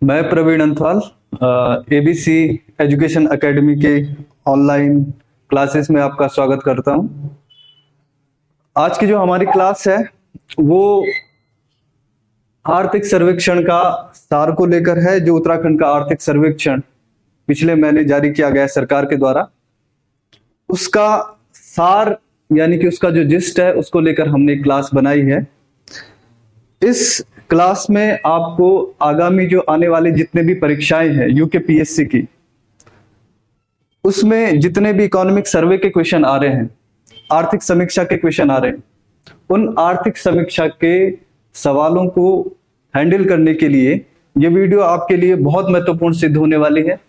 मैं Praveen Anthwal ABC education academy के online classes में आपका स्वागत करता हूं। आज की जो हमारी क्लास है वो आर्थिक सर्वेक्षण का सार को लेकर है, जो उत्तराखंड का आर्थिक सर्वेक्षण पिछले महीने जारी किया गया सरकार के द्वारा, उसका सार यानी कि उसका जो जिस्ट है उसको लेकर हमने क्लास बनाई है। इस क्लास में आपको आगामी जो आने वाले जितने भी परीक्षाएं हैं यूकेपीएससी की, उसमें जितने भी इकोनॉमिक सर्वे के क्वेश्चन आ रहे हैं, आर्थिक समीक्षा के क्वेश्चन आ रहे हैं, उन आर्थिक समीक्षा के सवालों को हैंडल करने के लिए ये वीडियो आपके लिए बहुत महत्वपूर्ण सिद्ध होने वाली है।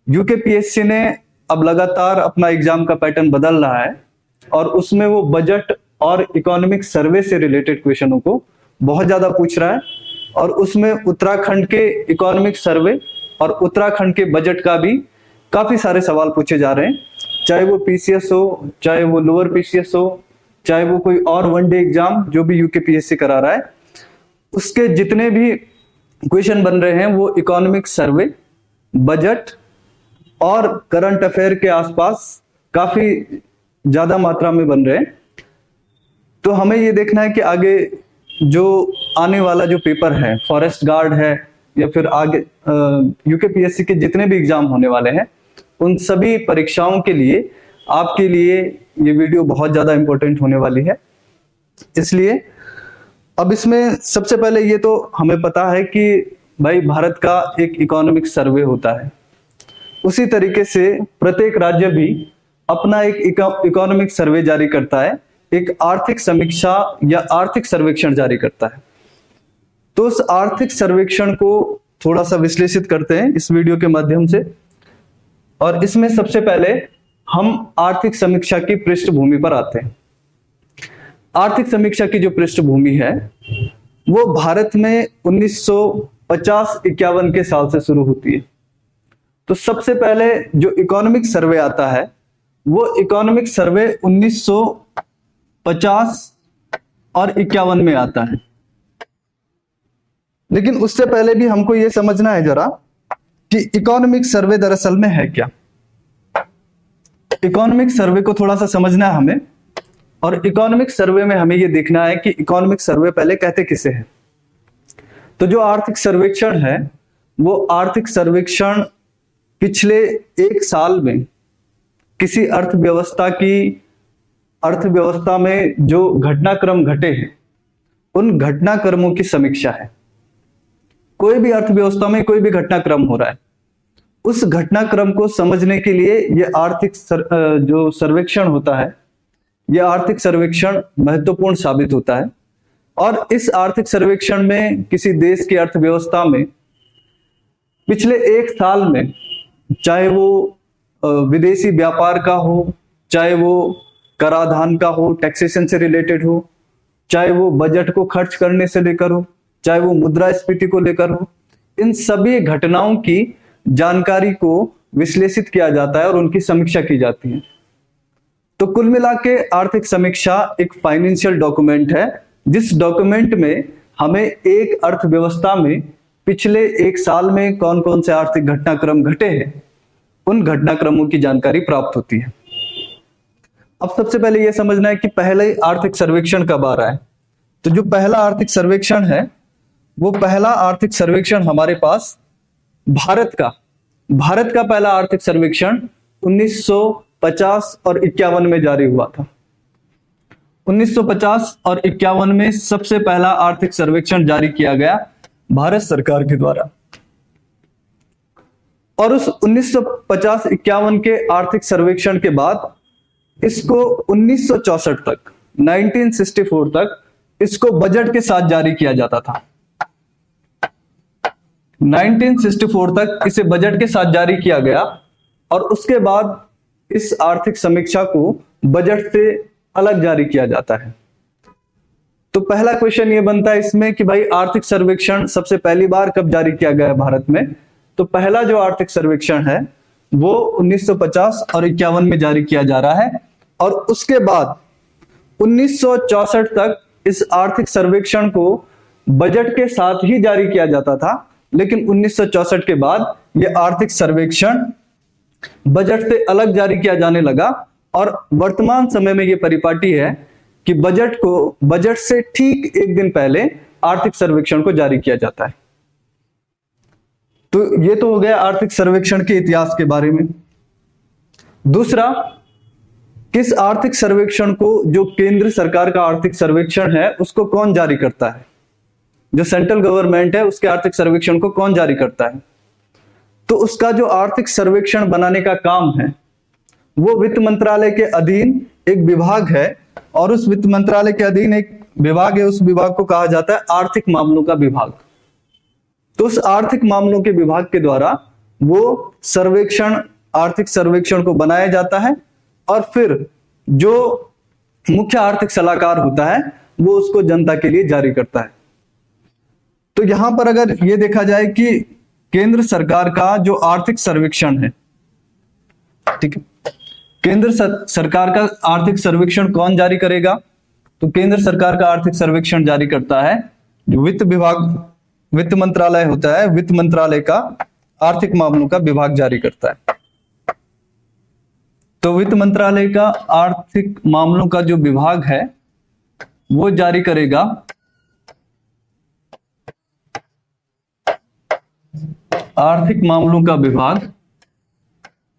यूकेपीएससी ने अब लगातार अपना एग्जाम का पैटर्न बदल रहा है और उसमें वो बजट और इकोनॉमिक सर्वे से रिलेटेड क्वेश्चनों को बहुत ज्यादा पूछ रहा है और उसमें उत्तराखंड के इकोनॉमिक सर्वे और उत्तराखंड के बजट का भी काफी सारे सवाल पूछे जा रहे हैं, चाहे वो पीसीएस हो, चाहे वो लोअर पीसीएस हो, चाहे वो कोई और वनडे एग्जाम जो भी यूकेपीएससी करा रहा है, उसके जितने भी क्वेश्चन बन रहे हैं वो इकोनॉमिक सर्वे, बजट और करंट अफेयर के आसपास काफी ज्यादा मात्रा में बन रहे हैं। तो हमें ये देखना है कि आगे जो आने वाला जो पेपर है, फॉरेस्ट गार्ड है या फिर आगे यूकेपीएससी के जितने भी एग्जाम होने वाले हैं, उन सभी परीक्षाओं के लिए आपके लिए ये वीडियो बहुत ज्यादा इंपॉर्टेंट होने वाली है। इसलिए अब इसमें सबसे पहले ये तो हमें पता है कि भाई भारत का एक इकोनॉमिक सर्वे होता है, उसी तरीके से प्रत्येक राज्य भी अपना एक इकोनॉमिक सर्वे जारी करता है, एक आर्थिक समीक्षा या आर्थिक सर्वेक्षण जारी करता है। तो उस आर्थिक सर्वेक्षण को थोड़ा सा विश्लेषित करते हैं इस वीडियो के माध्यम से। और इसमें सबसे पहले हम आर्थिक समीक्षा की पृष्ठभूमि पर आते हैं। आर्थिक समीक्षा की जो पृष्ठभूमि है वो भारत में 1950-51 के साल से शुरू होती है। तो सबसे पहले जो इकोनॉमिक सर्वे आता है वो इकोनॉमिक सर्वे 1950 और 51 में आता है। लेकिन उससे पहले भी हमको यह समझना है जरा कि इकोनॉमिक सर्वे दरअसल में है क्या। इकोनॉमिक सर्वे को थोड़ा सा समझना है हमें, और इकोनॉमिक सर्वे में हमें यह देखना है कि इकोनॉमिक सर्वे पहले कहते किसे हैं। तो जो आर्थिक सर्वेक्षण है वो आर्थिक सर्वेक्षण पिछले एक साल में किसी अर्थव्यवस्था में जो घटनाक्रम घटे हैं उन घटनाक्रमों की समीक्षा है। कोई भी अर्थव्यवस्था में कोई भी घटनाक्रम हो रहा है, उस घटनाक्रम को समझने के लिए ये आर्थिक जो सर्वेक्षण होता है, यह आर्थिक सर्वेक्षण महत्वपूर्ण साबित होता है। और इस आर्थिक सर्वेक्षण में किसी देश की अर्थव्यवस्था में पिछले एक साल में, चाहे वो विदेशी व्यापार का हो, चाहे वो कराधान का हो, टैक्सेशन से रिलेटेड हो, चाहे वो बजट को खर्च करने से लेकर हो, चाहे वो मुद्रास्फीति को लेकर हो, इन सभी घटनाओं की जानकारी को विश्लेषित किया जाता है और उनकी समीक्षा की जाती है। तो कुल मिला के आर्थिक समीक्षा एक फाइनेंशियल डॉक्यूमेंट है, जिस डॉक्यूमेंट में हमें एक अर्थव्यवस्था में पिछले एक साल में कौन कौन से आर्थिक घटनाक्रम घटे हैं, उन घटनाक्रमों की जानकारी प्राप्त होती है। अब सबसे पहले यह समझना है कि पहले आर्थिक सर्वेक्षण कब आ रहा है। तो जो पहला आर्थिक सर्वेक्षण है वो पहला आर्थिक सर्वेक्षण हमारे पास भारत का पहला आर्थिक सर्वेक्षण 1950 और 51 में जारी हुआ था। 1950 और 51 में सबसे पहला आर्थिक सर्वेक्षण जारी किया गया भारत सरकार के द्वारा। और उस 1950-51 के आर्थिक सर्वेक्षण के बाद इसको 1964 तक, 1964 तक इसको बजट के साथ जारी किया जाता था। 1964 तक इसे बजट के साथ जारी किया गया और उसके बाद इस आर्थिक समीक्षा को बजट से अलग जारी किया जाता है। तो पहला क्वेश्चन ये बनता है इसमें कि भाई आर्थिक सर्वेक्षण सबसे पहली बार कब जारी किया गया है भारत में। तो पहला जो आर्थिक सर्वेक्षण है वो 1950 और 51 में जारी किया जा रहा है और उसके बाद 1964 तक इस आर्थिक सर्वेक्षण को बजट के साथ ही जारी किया जाता था, लेकिन 1964 के बाद यह आर्थिक सर्वेक्षण बजट से अलग जारी किया जाने लगा और वर्तमान समय में यह परिपाटी है कि बजट से ठीक एक दिन पहले आर्थिक सर्वेक्षण को जारी किया जाता है। तो ये तो हो गया आर्थिक सर्वेक्षण के इतिहास के बारे में। दूसरा, किस आर्थिक सर्वेक्षण को, जो केंद्र सरकार का आर्थिक सर्वेक्षण है, उसको कौन जारी करता है? जो सेंट्रल गवर्नमेंट है उसके आर्थिक सर्वेक्षण को कौन जारी करता है? तो उसका जो आर्थिक सर्वेक्षण बनाने का काम है वो वित्त मंत्रालय के अधीन एक विभाग है, और उस वित्त मंत्रालय के अधीन एक विभाग है, उस विभाग को कहा जाता है आर्थिक मामलों का विभाग। तो उस आर्थिक मामलों के विभाग के द्वारा वो आर्थिक सर्वेक्षण को बनाया जाता है, और फिर जो मुख्य आर्थिक सलाहकार होता है वो उसको जनता के लिए जारी करता है। तो यहां पर अगर ये देखा जाए कि केंद्र सरकार का जो आर्थिक सर्वेक्षण है, ठीक है, केंद्र सरकार का आर्थिक सर्वेक्षण कौन जारी करेगा? तो केंद्र सरकार का आर्थिक सर्वेक्षण जारी करता है जो वित्त मंत्रालय होता है, वित्त मंत्रालय का आर्थिक मामलों का विभाग जारी करता है। तो वित्त मंत्रालय का आर्थिक मामलों का जो विभाग है वो जारी करेगा आर्थिक मामलों का विभाग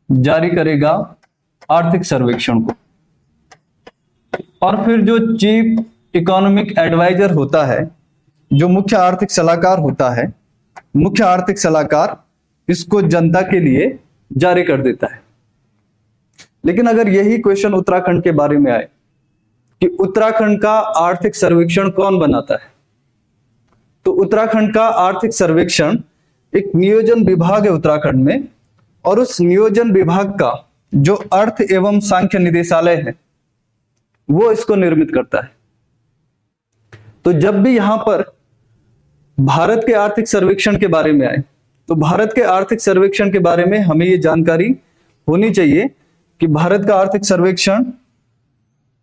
जारी करेगा आर्थिक सर्वेक्षण को, और फिर जो चीफ इकोनॉमिक एडवाइजर होता है, जो मुख्य आर्थिक सलाहकार होता है, मुख्य आर्थिक सलाहकार इसको जनता के लिए जारी कर देता है। लेकिन अगर यही क्वेश्चन उत्तराखंड के बारे में आए कि उत्तराखंड का आर्थिक सर्वेक्षण कौन बनाता है, तो उत्तराखंड का आर्थिक सर्वेक्षण एक नियोजन विभाग है उत्तराखंड में, और उस नियोजन विभाग का जो अर्थ एवं सांख्य निदेशालय है वो इसको निर्मित करता है। तो जब भी यहां पर भारत के आर्थिक सर्वेक्षण के बारे में आए, तो भारत के आर्थिक सर्वेक्षण के बारे में हमें ये जानकारी होनी चाहिए कि भारत का आर्थिक सर्वेक्षण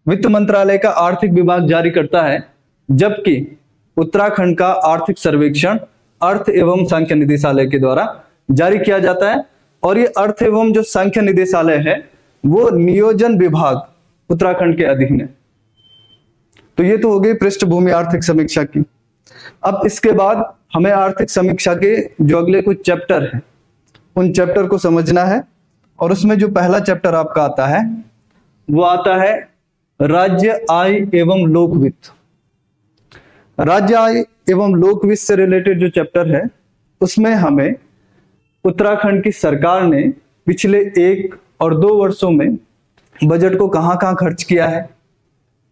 वित्त मंत्रालय का आर्थिक विभाग जारी करता है, जबकि उत्तराखंड का आर्थिक सर्वेक्षण अर्थ एवं सांख्य निदेशालय के द्वारा जारी किया जाता है। और ये अर्थ एवं जो सांख्य निदेशालय है वो नियोजन विभाग उत्तराखंड के अधीन है। तो ये तो हो गई पृष्ठभूमि आर्थिक समीक्षा की। अब इसके बाद हमें आर्थिक समीक्षा के जो अगले कुछ चैप्टर हैं उन चैप्टर को समझना है, और उसमें जो पहला चैप्टर आपका आता है वो आता है राज्य आय एवं लोक वित्त। राज्य आय एवं लोक वित्त से रिलेटेड जो चैप्टर है उसमें हमें उत्तराखंड की सरकार ने पिछले 1 और 2 वर्षों में बजट को कहां कहां खर्च किया है,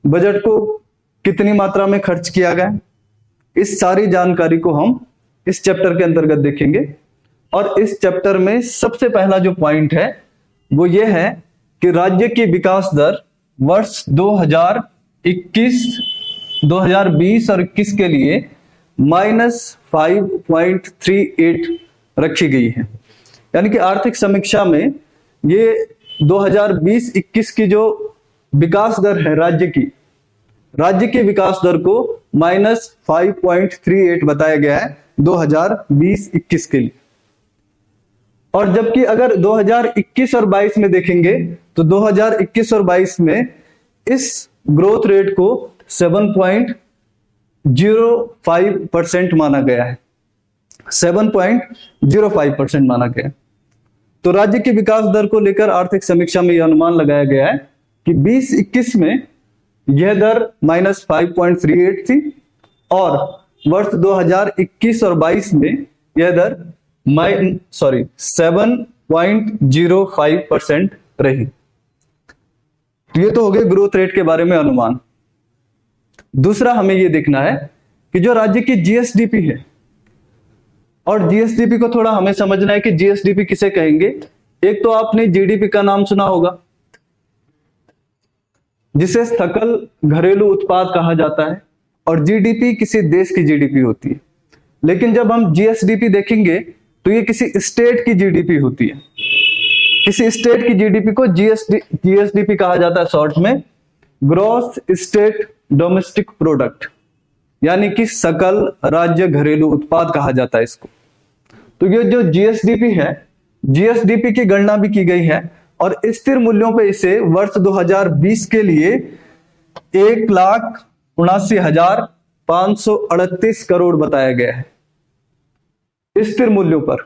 बजट को कितनी मात्रा में खर्च किया गया, इस सारी जानकारी को हम इस चैप्टर के अंतर्गत देखेंगे। और इस चैप्टर में सबसे पहला जो पॉइंट है वो ये है कि राज्य की विकास दर वर्ष 2021, 2020 और 21 के लिए -5.38 रखी गई है। यानी कि आर्थिक समीक्षा में ये 2020-21 की जो विकास दर है राज्य की विकास दर को -5.38 बताया गया है 2020-21 के लिए। और जबकि अगर 2021 और 22 में देखेंगे तो 2021 और 22 में इस ग्रोथ रेट को 7.05% माना गया है, 7.05% माना गया। तो राज्य की विकास दर को लेकर आर्थिक समीक्षा में यह अनुमान लगाया गया है कि 2021 में यह दर -5.38 थी, और वर्ष 2021 और 22 में यह दर 7.05% रही। ये तो हो गए ग्रोथ रेट के बारे में अनुमान। दूसरा हमें यह देखना है कि जो राज्य की जीएसडीपी है, और जीएसडीपी को थोड़ा हमें समझना है कि जीएसडीपी किसे कहेंगे। एक तो आपने जीडीपी का नाम सुना होगा, जिसे सकल घरेलू उत्पाद कहा जाता है, और जीडीपी किसी देश की जीडीपी होती है। लेकिन जब हम जीएसडीपी देखेंगे तो ये किसी स्टेट की जीडीपी होती है। किसी स्टेट की जीडीपी को जीएसडीपी कहा जाता है, शॉर्ट में ग्रॉस स्टेट डोमेस्टिक प्रोडक्ट, यानी कि सकल राज्य घरेलू उत्पाद कहा जाता है इसको। तो ये जो जीएसडीपी है, जीएसडीपी की गणना भी की गई है और स्थिर मूल्यों पे इसे वर्ष 2020 के लिए 1,79,538 करोड़ बताया गया है। स्थिर मूल्यों पर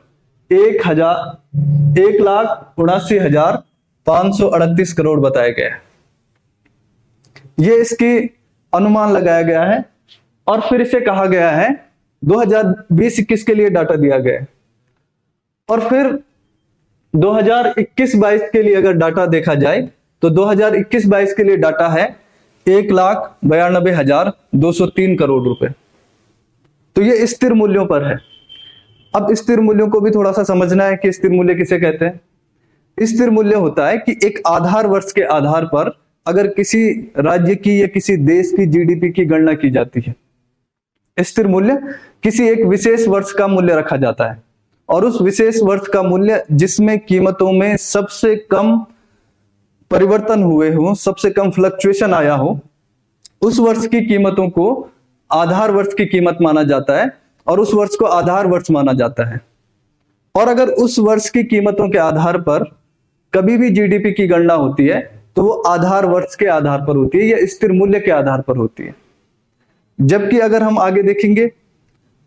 1,79,538 करोड़ बताया गया है। ये इसकी अनुमान लगाया गया है और फिर इसे कहा गया है 2020-21 के लिए डाटा दिया गया है और फिर 2021-22 के लिए अगर डाटा देखा जाए तो 2021-22 के लिए डाटा है 1,92,203 करोड़ रुपए। तो ये स्थिर मूल्यों पर है। अब स्थिर मूल्यों को भी थोड़ा सा समझना है कि स्थिर मूल्य किसे कहते हैं। स्थिर मूल्य होता है कि एक आधार वर्ष के आधार पर अगर किसी राज्य की या किसी देश की जीडीपी की गणना की जाती है। स्थिर मूल्य किसी एक विशेष वर्ष का मूल्य रखा जाता है और उस विशेष वर्ष का मूल्य जिसमें कीमतों में सबसे कम परिवर्तन हुए हो, सबसे कम फ्लक्चुएशन आया हो, उस वर्ष की कीमतों को आधार वर्ष की कीमत माना जाता है और उस वर्ष को आधार वर्ष माना जाता है। और अगर उस वर्ष की कीमतों के आधार पर कभी भी जीडीपी की गणना होती है तो वो आधार वर्ष के आधार पर होती है या स्थिर मूल्य के आधार पर होती है। जबकि अगर हम आगे देखेंगे,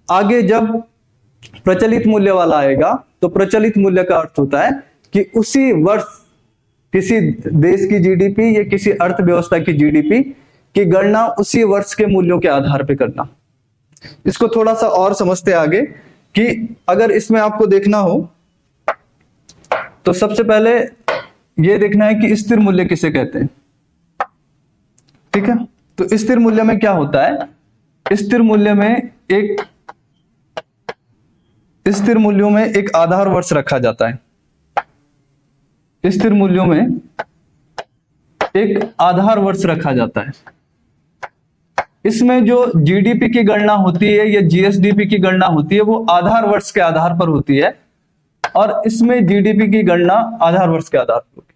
आगे जब प्रचलित मूल्य वाला आएगा तो प्रचलित मूल्य का अर्थ होता है कि उसी वर्ष किसी देश की जीडीपी या किसी अर्थव्यवस्था की जीडीपी की गणना उसी वर्ष के मूल्यों के आधार पर करना। इसको थोड़ा सा और समझते आगे कि अगर इसमें आपको देखना हो तो सबसे पहले यह देखना है कि स्थिर मूल्य किसे कहते हैं। ठीक है, तो स्थिर मूल्य में क्या होता है? स्थिर मूल्यों में एक आधार वर्ष रखा जाता है। स्थिर मूल्यों में एक आधार वर्ष रखा जाता है। इसमें जो जीडीपी की गणना होती है या जीएसडीपी की गणना होती है वो आधार वर्ष के आधार पर होती है और इसमें जीडीपी की गणना आधार वर्ष के आधार पर होगी।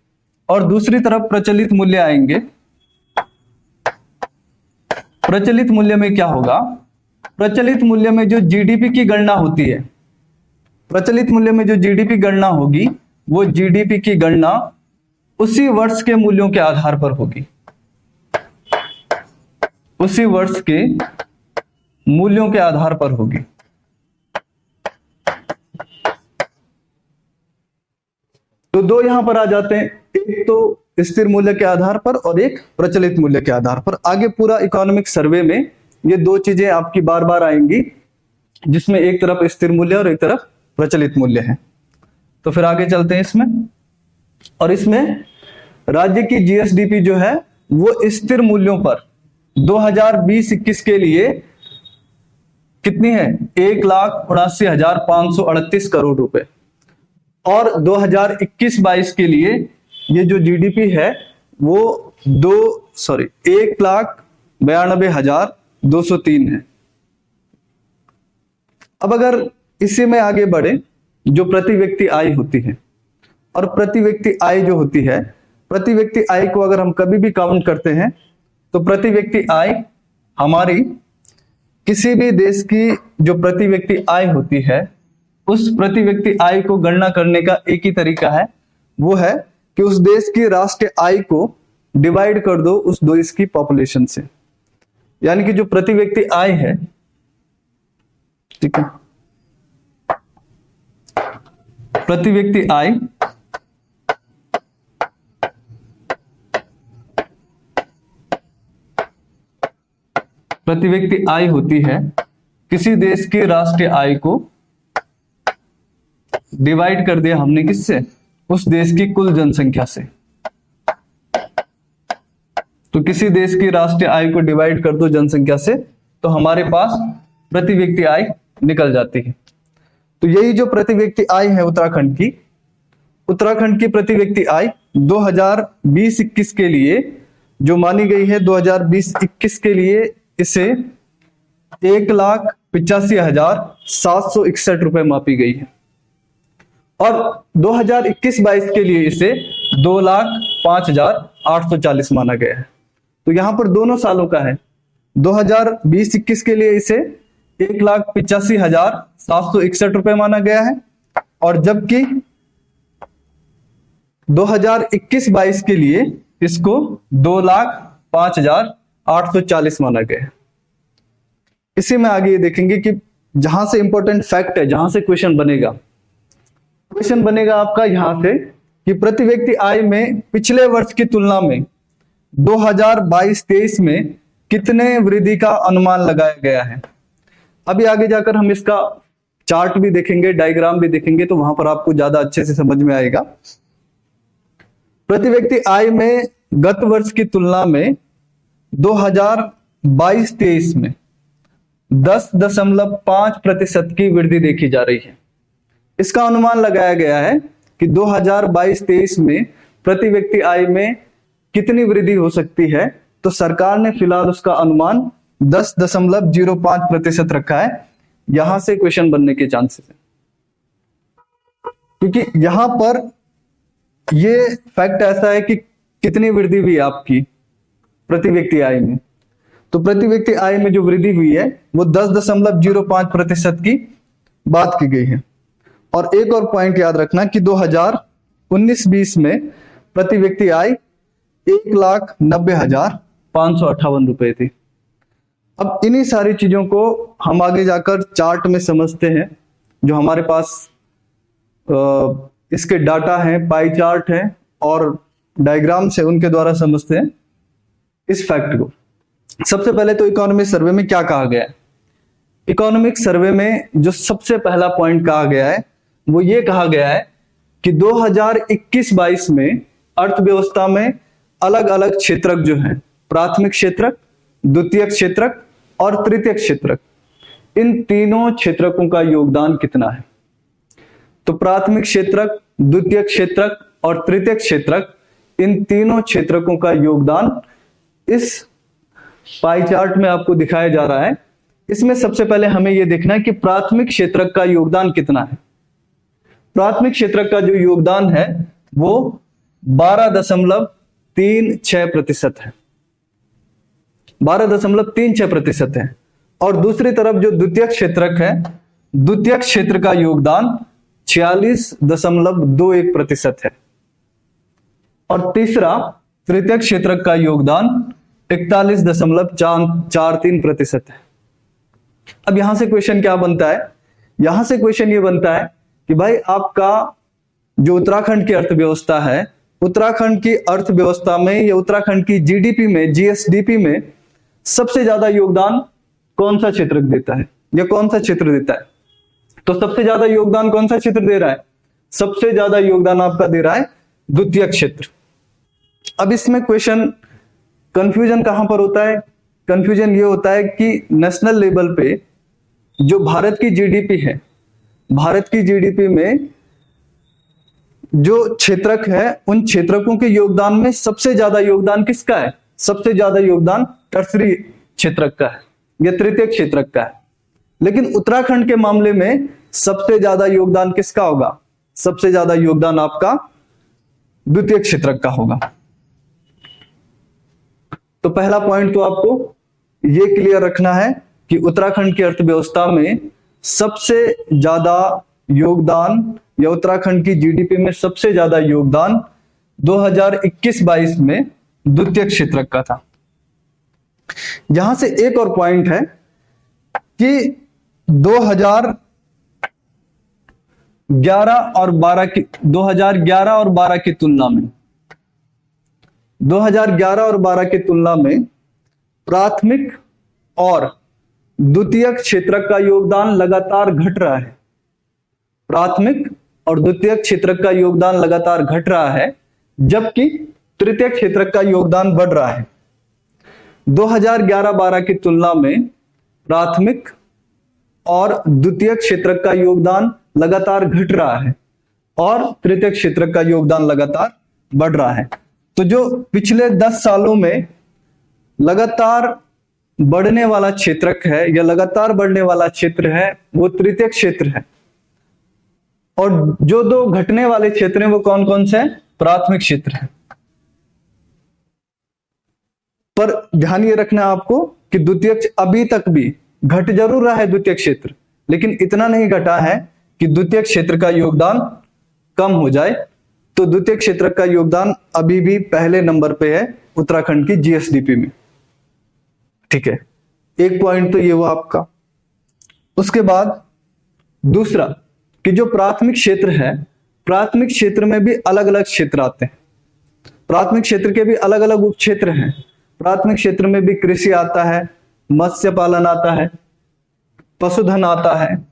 और दूसरी तरफ प्रचलित मूल्य आएंगे। प्रचलित मूल्य में क्या होगा? प्रचलित मूल्य में जो जीडीपी की गणना होती है, प्रचलित मूल्य में जो जीडीपी गणना होगी वो जीडीपी की गणना उसी वर्ष के मूल्यों के आधार पर होगी, उसी वर्ष के मूल्यों के आधार पर होगी। तो दो यहां पर आ जाते हैं, एक तो स्थिर मूल्य के आधार पर और एक प्रचलित मूल्य के आधार पर। आगे पूरा इकोनॉमिक सर्वे में ये दो चीजें आपकी बार बार आएंगी, जिसमें एक तरफ स्थिर मूल्य और एक तरफ प्रचलित मूल्य है। तो फिर आगे चलते हैं इसमें, और इसमें राज्य की जीएसडीपी जो है वो स्थिर मूल्यों पर 2020-21 के लिए कितनी है? 1,79,538 करोड़ रुपए। और 2021-22 के लिए ये जो जीडीपी है वो 1,92,203 है। अब अगर इसी में आगे बढ़े, जो प्रति व्यक्ति आय होती है, और प्रति व्यक्ति आय जो होती है, प्रति व्यक्ति आय को अगर हम कभी भी काउंट करते हैं तो प्रति व्यक्ति आय हमारी किसी भी देश की जो प्रति व्यक्ति आय होती है उस प्रति व्यक्ति आय को गणना करने का एक ही तरीका है, वो है कि उस देश की राष्ट्रीय आय को डिवाइड कर दो उस देश की पॉपुलेशन से। यानी कि जो प्रति व्यक्ति आय है, ठीक है, प्रति व्यक्ति आय प्रति व्यक्ति आय होती है किसी देश की राष्ट्रीय आय को डिवाइड कर दिया हमने किससे? उस देश की कुल जनसंख्या से। तो किसी देश की राष्ट्रीय आय को डिवाइड कर दो जनसंख्या से तो हमारे पास प्रति व्यक्ति आय निकल जाती है। तो यही जो प्रति व्यक्ति आय है उत्तराखंड की प्रति व्यक्ति आय 2020-21 के लिए जो मानी गई है, 2020-21 के लिए इसे 1,85,761 रुपए मापी गई है और 2021-22 के लिए इसे 2,05,840 माना गया है। तो यहां पर दोनों सालों का है। 2020-21 के लिए इसे 1,85,761 माना गया है, और जबकि 2021-22 के लिए इसको 2,05,840 माना गया है। इसी में आगे ये देखेंगे कि जहां से इंपॉर्टेंट फैक्ट है, जहां से क्वेश्चन बनेगा आपका यहां से कि प्रति व्यक्ति आय में पिछले वर्ष की तुलना में 2022-23 में कितने वृद्धि का अनुमान लगाया गया है। अभी आगे जाकर हम इसका चार्ट भी देखेंगे, डायग्राम भी देखेंगे, तो वहां पर आपको ज्यादा अच्छे से समझ में आएगा। प्रति व्यक्ति आय में गत वर्ष की तुलना में 2022-23 में 10.5% की वृद्धि देखी जा रही है। इसका अनुमान लगाया गया है कि 2022-23 में प्रति व्यक्ति आय में कितनी वृद्धि हो सकती है, तो सरकार ने फिलहाल उसका अनुमान 10.05% रखा है। यहां से क्वेश्चन बनने के चांसेस है, क्योंकि यहां पर ये फैक्ट ऐसा है कि कितनी वृद्धि हुई आपकी प्रति व्यक्ति आय में, तो प्रति व्यक्ति आय में जो वृद्धि हुई है वो 10.05% की बात की गई है। और एक और पॉइंट याद रखना कि 2019-20 में प्रति व्यक्ति आय 1,90,558 रुपए थी। अब इन्हीं सारी चीजों को हम आगे जाकर चार्ट में समझते हैं, जो हमारे पास इसके डाटा हैं, पाई चार्ट है और डायग्राम से उनके द्वारा समझते हैं इस फैक्ट को। सबसे पहले तो इकोनॉमिक सर्वे में क्या कहा गया है। इकोनॉमिक सर्वे में जो सबसे पहला पॉइंट कहा गया है वो ये कहा गया है कि 2021-22 में अर्थव्यवस्था में अलग अलग क्षेत्रक जो हैं, प्राथमिक क्षेत्रक, द्वितीयक क्षेत्रक और तृतीयक क्षेत्रक, इन तीनों क्षेत्रकों का योगदान कितना है। तो प्राथमिक क्षेत्रक, द्वितीयक क्षेत्रक और तृतीयक क्षेत्रक, इन तीनों क्षेत्रकों का योगदान इस पाई चार्ट में आपको दिखाया जा रहा है। इसमें सबसे पहले हमें यह देखना है कि प्राथमिक क्षेत्रक का योगदान कितना है। प्राथमिक क्षेत्रक का जो योगदान है वो 12.36% है, 12.36% है। और दूसरी तरफ जो द्वितीयक क्षेत्रक है, द्वितीयक क्षेत्र का योगदान 46.21% है। और तीसरा तृतीयक क्षेत्रक का योगदान 41.43% है। अब यहां से क्वेश्चन क्या बनता है, यहां से क्वेश्चन ये बनता है कि भाई आपका जो उत्तराखंड की अर्थव्यवस्था है, उत्तराखंड की अर्थव्यवस्था में या उत्तराखंड की जीडीपी में, जीएसडीपी में सबसे ज्यादा योगदान कौन सा क्षेत्र देता है या कौन सा क्षेत्र देता है। तो सबसे ज्यादा योगदान कौन सा क्षेत्र दे रहा है, सबसे ज्यादा योगदान आपका दे रहा है द्वितीयक क्षेत्र। अब इसमें क्वेश्चन कंफ्यूजन कहां पर होता है, कंफ्यूजन ये होता है कि नेशनल लेवल पे जो भारत की जीडीपी है, भारत की जीडीपी में जो क्षेत्रक है, उन क्षेत्रकों के योगदान में सबसे ज्यादा योगदान किसका है, सबसे ज्यादा योगदान टर्सरी क्षेत्रक का है या तृतीयक क्षेत्रक का है। लेकिन उत्तराखंड के मामले में सबसे ज्यादा योगदान किसका होगा, सबसे ज्यादा योगदान आपका द्वितीयक क्षेत्रक का होगा। तो पहला पॉइंट तो आपको ये क्लियर रखना है कि उत्तराखंड की अर्थव्यवस्था में सबसे ज्यादा योगदान या उत्तराखंड की जीडीपी में सबसे ज्यादा योगदान 2021-22 में द्वितीयक क्षेत्रक का था। यहां से एक और पॉइंट है कि 2011 और 12 की तुलना में 2011 और 12 की तुलना में प्राथमिक और द्वितीयक क्षेत्रक का योगदान लगातार घट रहा है। प्राथमिक और द्वितीयक क्षेत्रक का योगदान लगातार घट रहा है, जबकि तृतीयक क्षेत्रक का योगदान बढ़ रहा है। 2011-12 की तुलना में प्राथमिक और द्वितीयक क्षेत्रक का योगदान लगातार घट रहा है और तृतीयक क्षेत्रक का योगदान लगातार बढ़ रहा है। तो जो पिछले 10 सालों में लगातार बढ़ने वाला क्षेत्रक है या लगातार बढ़ने वाला क्षेत्र है वो तृतीयक क्षेत्र है, और जो दो घटने वाले क्षेत्र हैं वो कौन कौन से हैं, प्राथमिक क्षेत्र है। पर ध्यान ये रखना आपको कि द्वितीयक अभी तक भी घट जरूर रहा है द्वितीय क्षेत्र, लेकिन इतना नहीं घटा है कि द्वितीय क्षेत्र का योगदान कम हो जाए। तो द्वितीय क्षेत्र का योगदान अभी भी पहले नंबर पे है उत्तराखंड की जीएसडीपी में। ठीक है, एक पॉइंट तो ये हुआ आपका। उसके बाद दूसरा कि जो प्राथमिक क्षेत्र है, प्राथमिक क्षेत्र में भी अलग अलग क्षेत्र आते हैं। प्राथमिक क्षेत्र के भी अलग अलग उप क्षेत्र हैं। प्राथमिक क्षेत्र में भी कृषि आता है, मत्स्य पालन आता है, पशुधन आता है,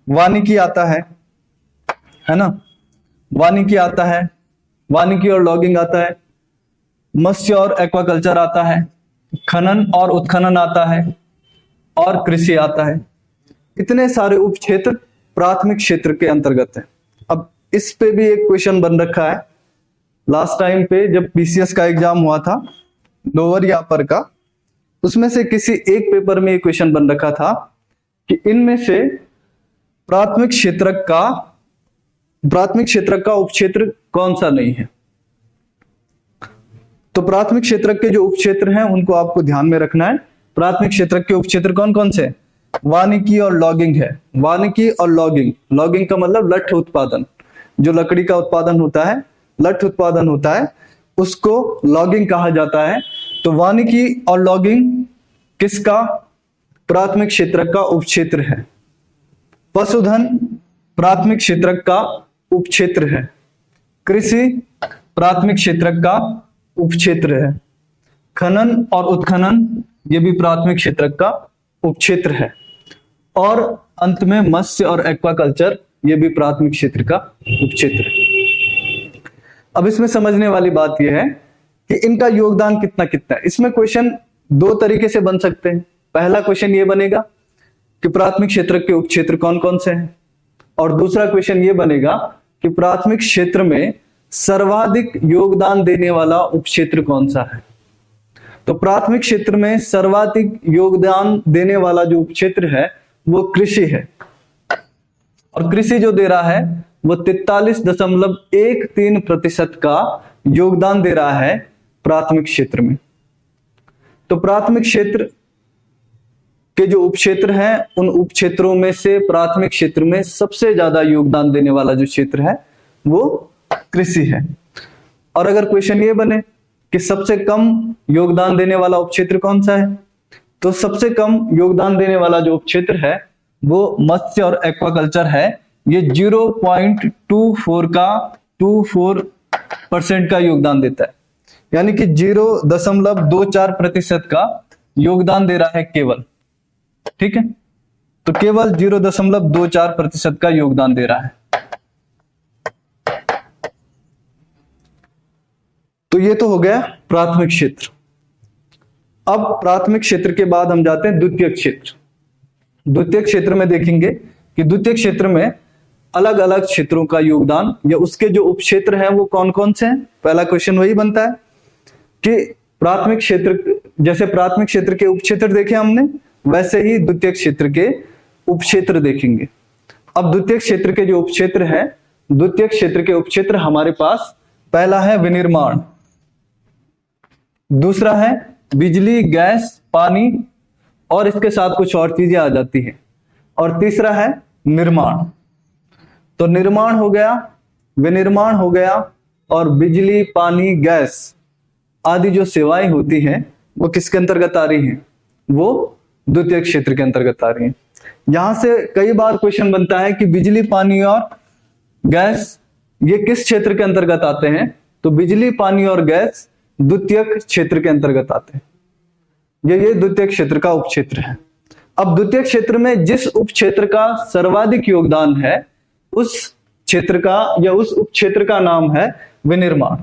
वानिकी आता है ना, वानिकी आता है, वानिकी और लॉगिंग आता है, मत्स्य और एक्वाकल्चर आता है, खनन और उत्खनन आता है, और कृषि आता है। इतने सारे उप क्षेत्र प्राथमिक क्षेत्र के अंतर्गत है। अब इस पे भी एक क्वेश्चन बन रखा है, लास्ट टाइम पे जब पीसीएस का एग्जाम हुआ था लोअर या अपर का, उसमें से किसी एक पेपर में एक क्वेश्चन बन रखा था कि इनमें से प्राथमिक क्षेत्र का उपक्षेत्र कौन सा नहीं है। तो प्राथमिक क्षेत्र के जो उपक्षेत्र हैं उनको आपको ध्यान में रखना है। प्राथमिक क्षेत्र के उपक्षेत्र कौन कौन से? वानिकी और लॉगिंग है। वानिकी और लॉगिंग, लॉगिंग का मतलब लठ उत्पादन, जो लकड़ी का उत्पादन होता है, लठ उत्पादन होता है, उसको लॉगिंग कहा जाता है। तो वानिकी और लॉगिंग किसका? प्राथमिक क्षेत्र का उपक्षेत्र है। पशुधन प्राथमिक क्षेत्र का उपक्षेत्र है। कृषि प्राथमिक क्षेत्र का उपक्षेत्र है। खनन और उत्खनन ये भी प्राथमिक क्षेत्र का उपक्षेत्र है। और अंत में मत्स्य और एक्वाकल्चर ये भी प्राथमिक क्षेत्र का उपक्षेत्र है। अब इसमें समझने वाली बात यह है कि इनका योगदान कितना कितना है। इसमें क्वेश्चन दो तरीके से बन सकते हैं। पहला क्वेश्चन ये बनेगा कि प्राथमिक क्षेत्र के उपक्षेत्र कौन कौन से हैं, और दूसरा क्वेश्चन ये बनेगा कि प्राथमिक क्षेत्र में सर्वाधिक योगदान देने वाला उपक्षेत्र कौन सा है। तो प्राथमिक क्षेत्र में सर्वाधिक योगदान देने वाला जो उपक्षेत्र है वो कृषि है, और कृषि जो दे रहा है वो 43.13% का योगदान दे रहा है प्राथमिक क्षेत्र में। तो प्राथमिक क्षेत्र के जो उपक्षेत्र हैं उन उपक्षेत्रों में से प्राथमिक क्षेत्र में सबसे ज्यादा योगदान देने वाला जो क्षेत्र है वो कृषि है। और अगर क्वेश्चन ये बने कि सबसे कम योगदान देने वाला उपक्षेत्र कौन सा है, तो सबसे कम योगदान देने वाला जो उपक्षेत्र है वो मत्स्य और एक्वाकल्चर है। ये 0.24% का योगदान देता है, यानी कि 0.24% का योगदान दे रहा है केवल। ठीक है, तो केवल 0.24% का योगदान दे रहा है। तो ये तो हो गया प्राथमिक क्षेत्र। अब प्राथमिक क्षेत्र के बाद हम जाते हैं द्वितीय क्षेत्र। द्वितीय क्षेत्र में देखेंगे कि द्वितीय क्षेत्र में अलग अलग क्षेत्रों का योगदान या उसके जो उपक्षेत्र हैं वो कौन कौन से हैं। पहला क्वेश्चन वही बनता है कि प्राथमिक क्षेत्र, जैसे प्राथमिक क्षेत्र के उपक्षेत्र देखे हमने, वैसे ही द्वितीय क्षेत्र के उपक्षेत्र देखेंगे। अब द्वितीय क्षेत्र के जो उपक्षेत्र हैं, द्वितीय क्षेत्र के उपक्षेत्र हमारे पास पहला है विनिर्माण, दूसरा है बिजली, गैस, पानी, और इसके साथ कुछ और चीजें आ जाती हैं, और तीसरा है निर्माण। तो निर्माण हो गया, विनिर्माण हो गया, और बिजली, पानी, गैस आदि जो सेवाएं होती हैं वो किसके अंतर्गत आ रही हैं? वो द्वितीय क्षेत्र के अंतर्गत आ रही हैं। यहां से कई बार क्वेश्चन बनता है कि बिजली, पानी और गैस ये किस क्षेत्र के अंतर्गत आते हैं? तो बिजली, पानी और गैस द्वितीय क्षेत्र के अंतर्गत आते हैं। ये द्वितीय क्षेत्र का उपक्षेत्र है। अब द्वितीय क्षेत्र में जिस उपक्षेत्र का सर्वाधिक योगदान है उस क्षेत्र का या उस उपक्षेत्र का नाम है विनिर्माण।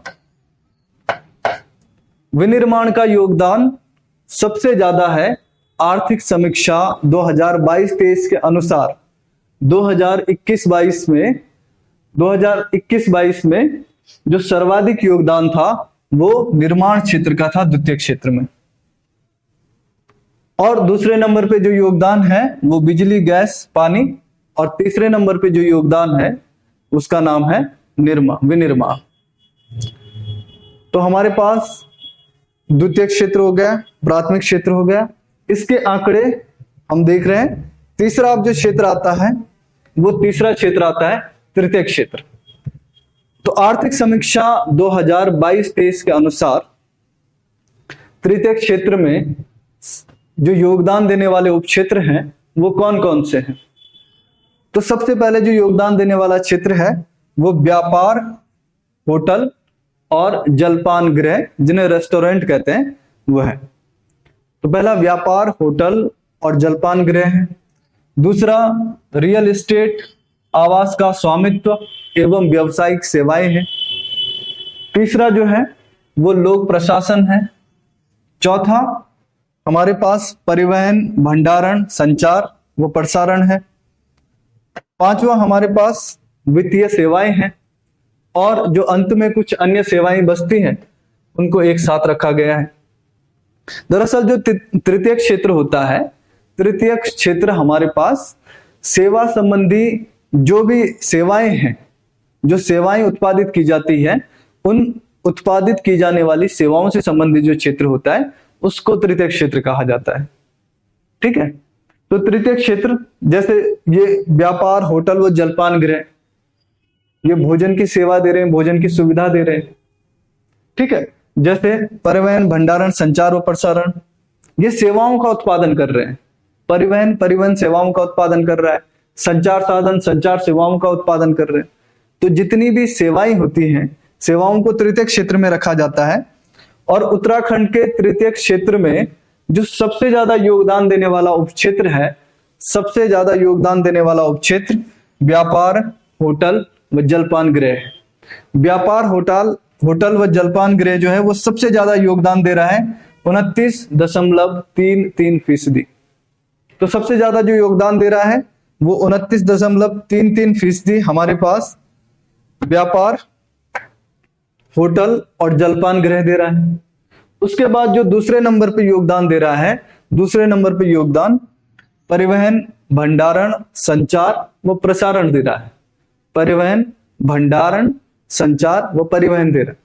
विनिर्माण का योगदान सबसे ज्यादा है। आर्थिक समीक्षा 2022-23 के अनुसार 2021-22 में जो सर्वाधिक योगदान था वो निर्माण क्षेत्र का था, द्वितीय क्षेत्र में। और दूसरे नंबर पे जो योगदान है वो बिजली, गैस, पानी, और तीसरे नंबर पे जो योगदान है उसका नाम है विनिर्माण। तो हमारे पास द्वितीय क्षेत्र हो गया, प्राथमिक क्षेत्र हो गया। इसके आंकड़े हम देख रहे हैं तीसरा अब जो क्षेत्र आता है वो तीसरा क्षेत्र आता है तृतीय क्षेत्र। तो आर्थिक समीक्षा 2022-23 के अनुसार तृतीय क्षेत्र में जो योगदान देने वाले उपक्षेत्र हैं वो कौन कौन से हैं? तो सबसे पहले जो योगदान देने वाला क्षेत्र है वो व्यापार, होटल और जलपान गृह, जिन्हें रेस्टोरेंट कहते हैं, वो है। तो पहला व्यापार, होटल और जलपान गृह है। दूसरा रियल एस्टेट, आवास का स्वामित्व एवं व्यावसायिक सेवाएं हैं। तीसरा जो है वो लोक प्रशासन है। चौथा हमारे पास परिवहन, भंडारण, संचार व प्रसारण है। पांचवा हमारे पास वित्तीय सेवाएं हैं। और जो अंत में कुछ अन्य सेवाएं बचती हैं उनको एक साथ रखा गया है। दरअसल जो तृतीय क्षेत्र होता है, तृतीय क्षेत्र हमारे पास सेवा संबंधी जो भी सेवाएं हैं, जो सेवाएं उत्पादित की जाती है, उन उत्पादित की जाने वाली सेवाओं से संबंधित जो क्षेत्र होता है उसको तृतीय क्षेत्र कहा जाता है। ठीक है। तो तृतीय क्षेत्र जैसे ये व्यापार, होटल व जलपान गृह, ये भोजन की सेवा दे रहे हैं, भोजन की सुविधा दे रहे हैं। ठीक है। जैसे परिवहन, भंडारण, संचार व प्रसारण, ये सेवाओं का उत्पादन कर रहे हैं। परिवहन सेवाओं का उत्पादन कर रहा है। संचार साधन, संचार सेवाओं का उत्पादन कर रहे हैं। तो जितनी भी सेवाएं होती हैं, सेवाओं को तृतीय क्षेत्र में रखा जाता है। और उत्तराखंड के तृतीय क्षेत्र में जो सबसे ज्यादा योगदान देने वाला उपक्षेत्र है, सबसे ज्यादा योगदान देने वाला उपक्षेत्र व्यापार, होटल व जलपान गृह है। व्यापार, होटल व जलपान गृह जो है वो सबसे ज्यादा योगदान दे रहा है, 29.33%। तो सबसे ज्यादा जो योगदान दे रहा है वो 29.33% हमारे पास व्यापार, होटल और जलपान गृह दे रहा है। उसके बाद जो दूसरे नंबर पे योगदान दे रहा है, दूसरे नंबर पे योगदान परिवहन, भंडारण, संचार व प्रसारण दे रहा है। परिवहन, भंडारण, संचार व परिवहन दे रहा है।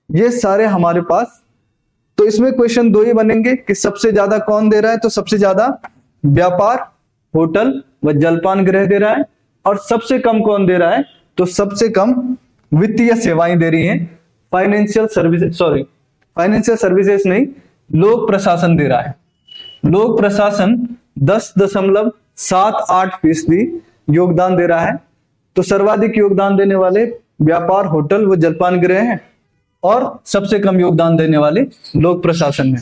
ये सारे हमारे पास। तो इसमें क्वेश्चन दो ही बनेंगे कि सबसे ज्यादा कौन दे रहा है। तो सबसे ज्यादा व्यापार, होटल व जलपान गृह दे रहा है। और सबसे कम कौन दे रहा है? तो सबसे कम वित्तीय सेवाएं दे रही हैं। फाइनेंशियल सर्विसेज नहीं, लोक प्रशासन दे रहा है। लोक प्रशासन 10.78% योगदान दे रहा है। तो सर्वाधिक योगदान देने वाले व्यापार, होटल व जलपान गृह हैं और सबसे कम योगदान देने वाले लोक प्रशासन है।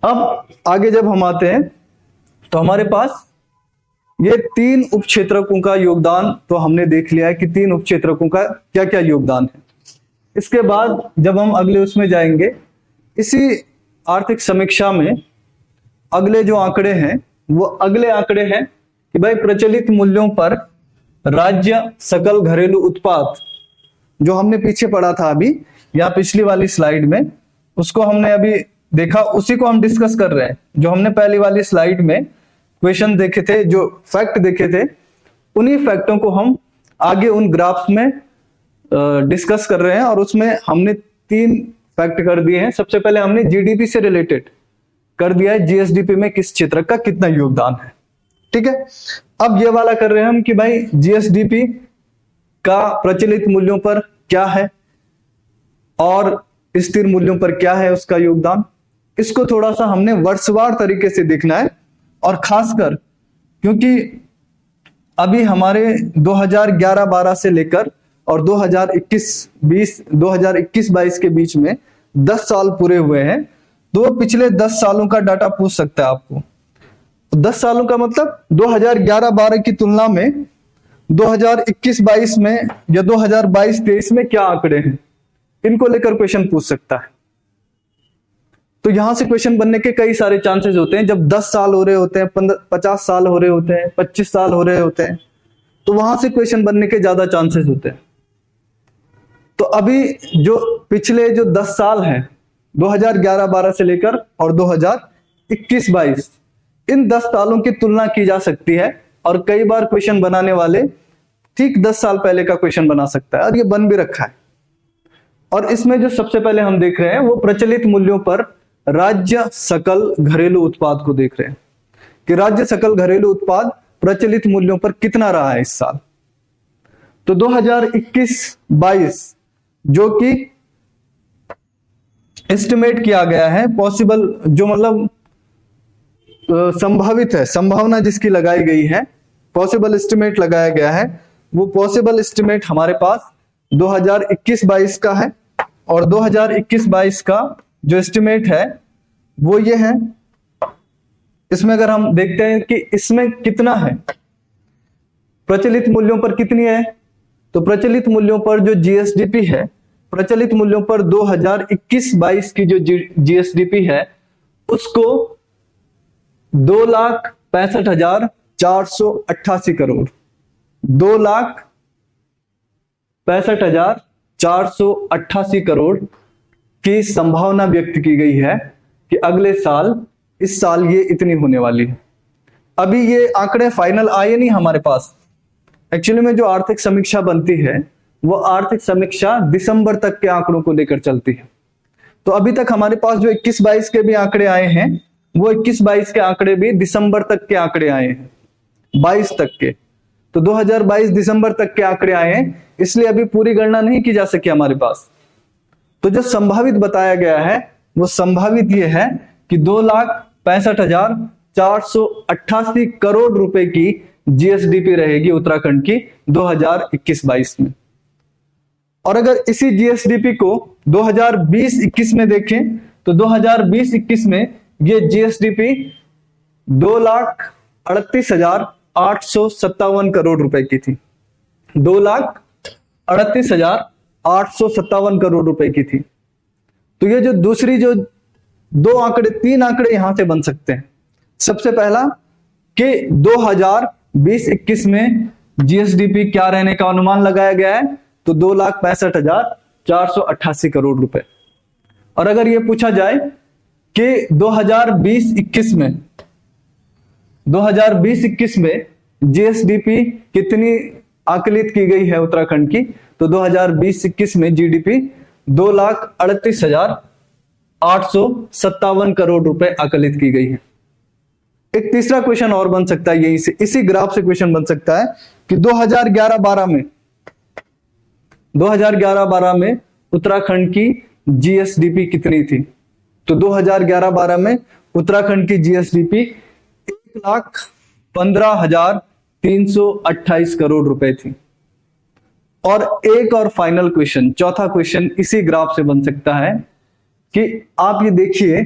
अब आगे जब हम आते हैं तो हमारे पास ये 3 उपक्षेत्रकों का योगदान तो हमने देख लिया है कि 3 उपक्षेत्रकों का क्या क्या योगदान है। इसके बाद जब हम अगले उसमें जाएंगे, इसी आर्थिक समीक्षा में अगले जो आंकड़े हैं वो अगले आंकड़े हैं कि भाई प्रचलित मूल्यों पर राज्य सकल घरेलू उत्पाद, जो हमने पीछे पढ़ा था अभी या पिछली वाली स्लाइड में, उसको हमने अभी देखा, उसी को हम डिस्कस कर रहे हैं। जो हमने पहली वाली स्लाइड में क्वेश्चन देखे थे, जो फैक्ट देखे थे, उन्हीं फैक्टों को हम आगे उन ग्राफ्स में डिस्कस कर रहे हैं। और उसमें हमने 3 फैक्ट कर दिए हैं। सबसे पहले हमने जीडीपी से रिलेटेड कर दिया है, जीएसडीपी में किस क्षेत्र का कितना योगदान है। ठीक है। अब ये वाला कर रहे हैं हम कि भाई जीएसडीपी का प्रचलित मूल्यों पर क्या है और स्थिर मूल्यों पर क्या है उसका योगदान। इसको थोड़ा सा हमने वर्षवार तरीके से देखना है। और खासकर क्योंकि अभी हमारे 2011-12 से लेकर और 2021-22 के बीच में 10 साल पूरे हुए हैं। तो पिछले 10 सालों का डाटा पूछ सकता है आपको। 10 सालों का मतलब 2011-12 की तुलना में 2021-22 में या 2022-23 में क्या आंकड़े हैं, इनको लेकर क्वेश्चन पूछ सकता है। तो यहां से क्वेश्चन बनने के कई सारे चांसेस होते हैं। जब 10 साल हो रहे होते हैं, 50 साल हो रहे होते हैं, 25 साल हो रहे होते हैं, तो वहां से क्वेश्चन बनने के ज्यादा चांसेस होते हैं। तो अभी जो पिछले जो 10 साल हैं, 2011-12 से लेकर और 2021-22, इन 10 सालों की तुलना की जा सकती है। और कई बार क्वेश्चन बनाने वाले ठीक 10 साल पहले का क्वेश्चन बना सकता है, और ये बन भी रखा है। और इसमें जो सबसे पहले हम देख रहे हैं वो प्रचलित मूल्यों पर राज्य सकल घरेलू उत्पाद को देख रहे हैं कि राज्य सकल घरेलू उत्पाद प्रचलित मूल्यों पर कितना रहा है इस साल। तो 2021-22 जो कि एस्टिमेट किया गया है, पॉसिबल जो मतलब संभावित है, संभावना जिसकी लगाई गई है, पॉसिबल एस्टिमेट लगाया गया है, वो पॉसिबल एस्टिमेट हमारे पास 2021-22 का है। और 2021-22 का जो एस्टिमेट है वो ये है। इसमें अगर हम देखते हैं कि इसमें कितना है, प्रचलित मूल्यों पर कितनी है, तो प्रचलित मूल्यों पर जो जीएसडीपी है, प्रचलित मूल्यों पर 2021-22 की जो जीएसडीपी है उसको 2,65,488 करोड़, 2,65,488 करोड़ की संभावना व्यक्त की गई है कि अगले साल, इस साल ये इतनी होने वाली है। अभी ये आंकड़े फाइनल आए नहीं हमारे पास। एक्चुअली में जो आर्थिक समीक्षा बनती है वो आर्थिक समीक्षा दिसंबर तक के आंकड़ों को लेकर चलती है। तो अभी तक हमारे पास जो 21-22 के भी आंकड़े आए हैं वो 21-22 के आंकड़े भी दिसंबर तक के आंकड़े आए हैं, 22 तक के। तो 2022 दिसंबर तक के आंकड़े आए हैं, इसलिए अभी पूरी गणना नहीं की जा सकी हमारे पास। तो जो संभावित बताया गया है वो संभावित ये है कि 2,65,488 करोड़ रुपए की जीएसडीपी रहेगी उत्तराखंड की 2021-22 में। और अगर इसी जीएसडीपी को 2020-21 में देखें तो 2020-21 में ये जीएसडीपी 2,38,857 करोड़ रुपए की थी, 2,38,857 करोड़ रुपए की थी। तो ये जो दूसरी जो दो आंकड़े, तीन आंकड़े यहां से बन सकते हैं। सबसे पहला कि 2020-21 में जीएसडीपी क्या रहने का अनुमान लगाया गया है, तो 2,65,488 करोड़ रुपए। और अगर ये पूछा जाए कि 2020-21 में जीएसडीपी कितनी आकलित की गई है उत्तराखंड की, तो 2020-21 में जीडीपी 2,38,857 करोड़ रुपए आकलित की गई है। एक तीसरा क्वेश्चन और बन सकता है यहीं से, इसी ग्राफ से क्वेश्चन बन सकता है कि 2011-12 में उत्तराखंड की जीएसडीपी कितनी थी। तो 2011-12 में उत्तराखंड की जीएसडीपी 1,15,328 करोड़ रुपए थी। और एक और फाइनल क्वेश्चन, चौथा क्वेश्चन इसी ग्राफ से बन सकता है कि आप ये देखिए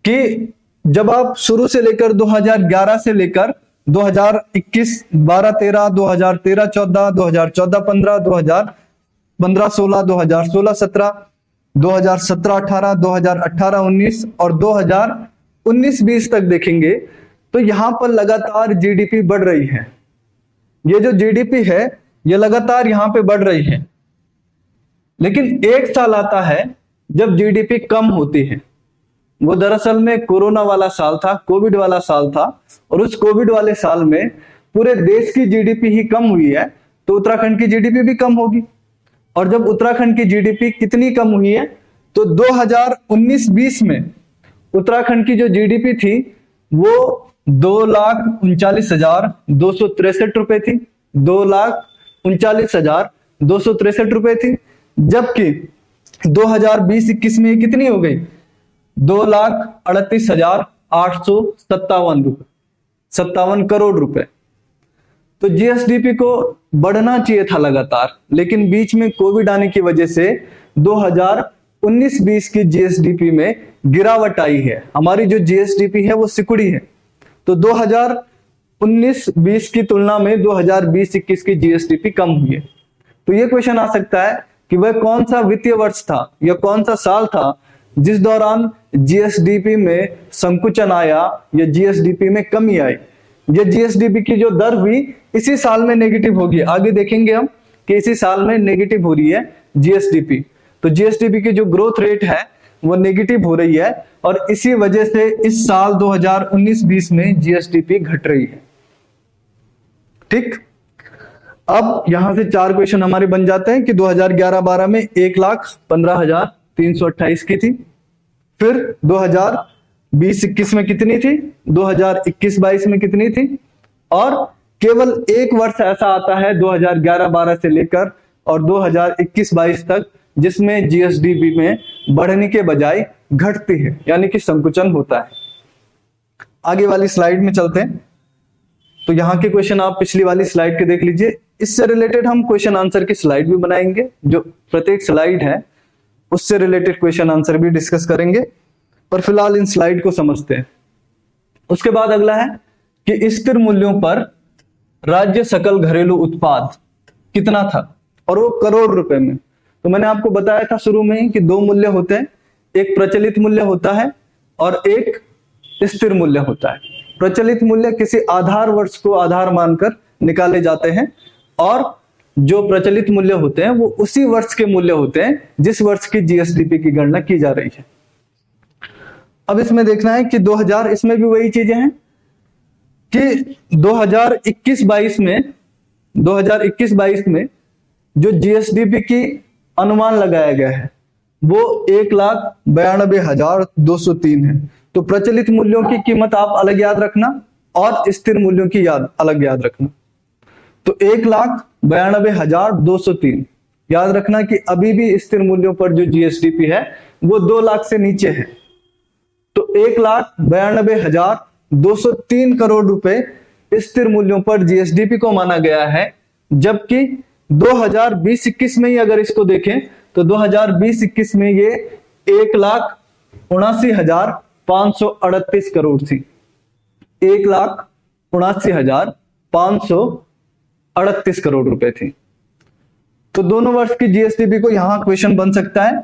कि जब आप शुरू से लेकर 2011 से लेकर 2021 12-13, 2013-14, 2014-15, 2015-16, 2016-17, 2017-18, 2018-19 और 2019-20 तक देखेंगे तो यहां पर लगातार जीडीपी बढ़ रही है। ये जो जीडीपी है ये लगातार यहां पे बढ़ रही है, लेकिन एक साल आता है जब जीडीपी कम होती है। वो दरअसल में कोरोना वाला साल था, कोविड वाला साल था, और उस कोविड वाले साल में पूरे देश की जीडीपी ही कम हुई है, तो उत्तराखंड की जीडीपी भी कम होगी। और जब उत्तराखंड की जीडीपी कितनी कम हुई है, तो 2019-20 में उत्तराखंड की जो जीडीपी थी वो 2,39,263 रुपए थी, 2,39,263 रुपए थी। जबकि 2020-21 में कितनी हो गई, 2,38,857 करोड़ रुपए। तो जीएसडीपी को बढ़ना चाहिए था लगातार, लेकिन बीच में कोविड आने की वजह से 2019-20 की जीएसडीपी में गिरावट आई है। हमारी जो जीएसडीपी है वो सिकुड़ी है। तो 2019-20 की तुलना में 2020-21 की जीएसडीपी कम हुई है। तो ये क्वेश्चन आ सकता है कि वह कौन सा वित्तीय वर्ष था या कौन सा साल था जिस दौरान जीएसडीपी में संकुचन आया या जीएसडीपी में कमी आई। ये जीएसडीपी की जो दर हुई इसी साल में नेगेटिव होगी। आगे देखेंगे हम कि इसी साल में नेगेटिव हो रही है जीएसडीपी। तो जीएसडीपी की जो ग्रोथ रेट है वो नेगेटिव हो रही है, और इसी वजह से इस साल 2019-20 में जीएसडीपी घट रही है। ठीक, अब यहां से चार क्वेश्चन हमारे बन जाते हैं कि 2011-12 में 1,15,328 की थी, फिर 2020-21 में कितनी थी, 2021-22 में कितनी थी, और केवल एक वर्ष ऐसा आता है 2011-12 से लेकर और 2021-22 तक जिसमें जीएसडीपी में बढ़ने के बजाय घटती है, यानी कि संकुचन होता है। आगे वाली स्लाइड में चलते हैं। तो यहाँ के क्वेश्चन आप पिछली वाली स्लाइड के देख लीजिए। इससे रिलेटेड हम क्वेश्चन आंसर की स्लाइड भी बनाएंगे, जो प्रत्येक स्लाइड है उससे रिलेटेड क्वेश्चन आंसर भी डिस्कस करेंगे, पर फिलहाल इन स्लाइड को समझते हैं। उसके बाद अगला है कि स्थिर मूल्यों पर राज्य सकल घरेलू उत्पाद कितना था, और वो करोड़ रुपए में। तो मैंने आपको बताया था शुरू में ही कि दो मूल्य होते हैं, एक प्रचलित मूल्य होता है और एक स्थिर मूल्य होता है। प्रचलित मूल्य किसी आधार वर्ष को आधार मानकर निकाले जाते हैं, और जो प्रचलित मूल्य होते हैं वो उसी वर्ष के मूल्य होते हैं जिस वर्ष की जीएसडीपी की गणना की जा रही है। अब इसमें देखना है कि 2000, इसमें भी वही चीजें हैं कि 2021-22 में जो जीएसडीपी की अनुमान लगाया गया है वो 1,92,203 है। तो प्रचलित मूल्यों की कीमत आप अलग याद रखना और स्थिर मूल्यों की अलग याद रखना। तो 1,92,203 याद रखना कि अभी भी स्थिर मूल्यों पर जो जीएसडीपी है वो 2 लाख से नीचे है। तो 1,92,203 करोड़ रुपए स्थिर मूल्यों पर जीएसडीपी को माना गया है, जबकि 2020-21 में ही अगर इसको देखें तो 2020-21 में ये 1,79,538 करोड़ थी। 1,79,538 करोड़ रुपए थी। तो दोनों वर्ष की जीएसडीपी को यहां क्वेश्चन बन सकता है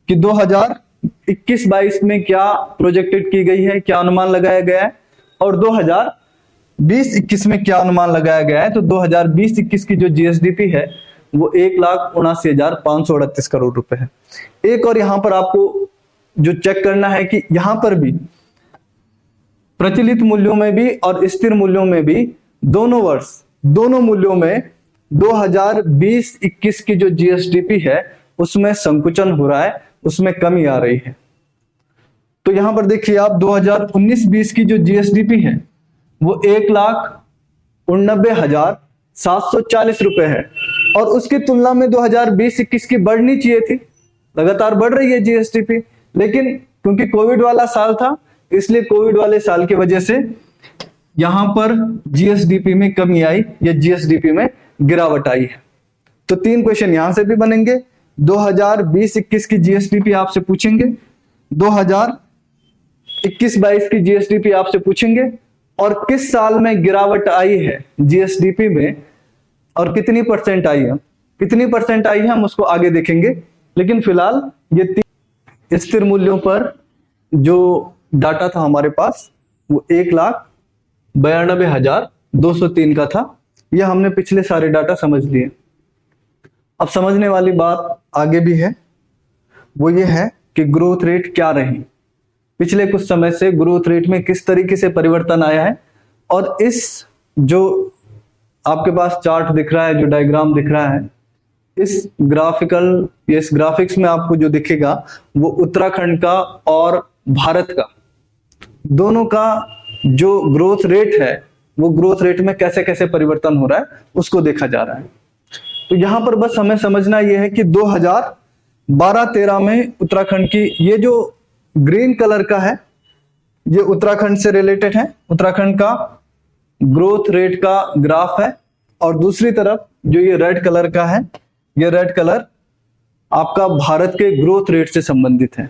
कि 2021-22 में क्या प्रोजेक्टेड की गई है, क्या अनुमान लगाया गया है, और 2020-21 में क्या अनुमान लगाया गया है। तो 2020-21 की जो जीएसडीपी है वो 1,79,538 करोड़ रुपए है। एक और यहां पर आपको जो चेक करना है कि यहां पर भी प्रचलित मूल्यों में भी और स्थिर मूल्यों में भी दोनों मूल्यों में 2020-21 की जो जीएसडीपी है उसमें संकुचन हो रहा है, उसमें कमी आ रही है। तो यहां पर देखिए आप 2019-20 की जो जीएसडीपी है वो 1,89,740 रुपए है, और उसकी तुलना में 2020-21 की बढ़नी चाहिए थी। लगातार बढ़ रही है जीएसडीपी, लेकिन क्योंकि कोविड वाला साल था इसलिए कोविड वाले साल की वजह से यहां पर जीएसडीपी में कमी आई या जीएसडीपी में गिरावट आई है। तो 3 क्वेश्चन यहां से भी बनेंगे। 2020-21 की जीएसडीपी आपसे पूछेंगे, 2021-22 की जीएसडीपी आपसे पूछेंगे, और किस साल में गिरावट आई है जीएसडीपी में और कितनी परसेंट आई है हम उसको आगे देखेंगे। लेकिन फिलहाल ये 3 स्थिर मूल्यों पर जो डाटा था हमारे पास वो 1,92,203 का था। ये हमने पिछले सारे डाटा समझ लिए। अब समझने वाली बात आगे भी है, वो ये है कि ग्रोथ रेट क्या रही, पिछले कुछ समय से ग्रोथ रेट में किस तरीके से परिवर्तन आया है। और इस जो आपके पास चार्ट दिख रहा है, जो डायग्राम दिख रहा है, इस ग्राफिक्स में आपको जो दिखेगा वो उत्तराखंड का और भारत का दोनों का जो ग्रोथ रेट है वो ग्रोथ रेट में कैसे कैसे परिवर्तन हो रहा है उसको देखा जा रहा है। तो यहां पर बस हमें समझना यह है कि 2012-13 में उत्तराखंड की ये जो ग्रीन कलर का है ये उत्तराखंड से रिलेटेड है, उत्तराखंड का ग्रोथ रेट का ग्राफ है, और दूसरी तरफ जो ये रेड कलर का है, ये रेड कलर आपका भारत के ग्रोथ रेट से संबंधित है।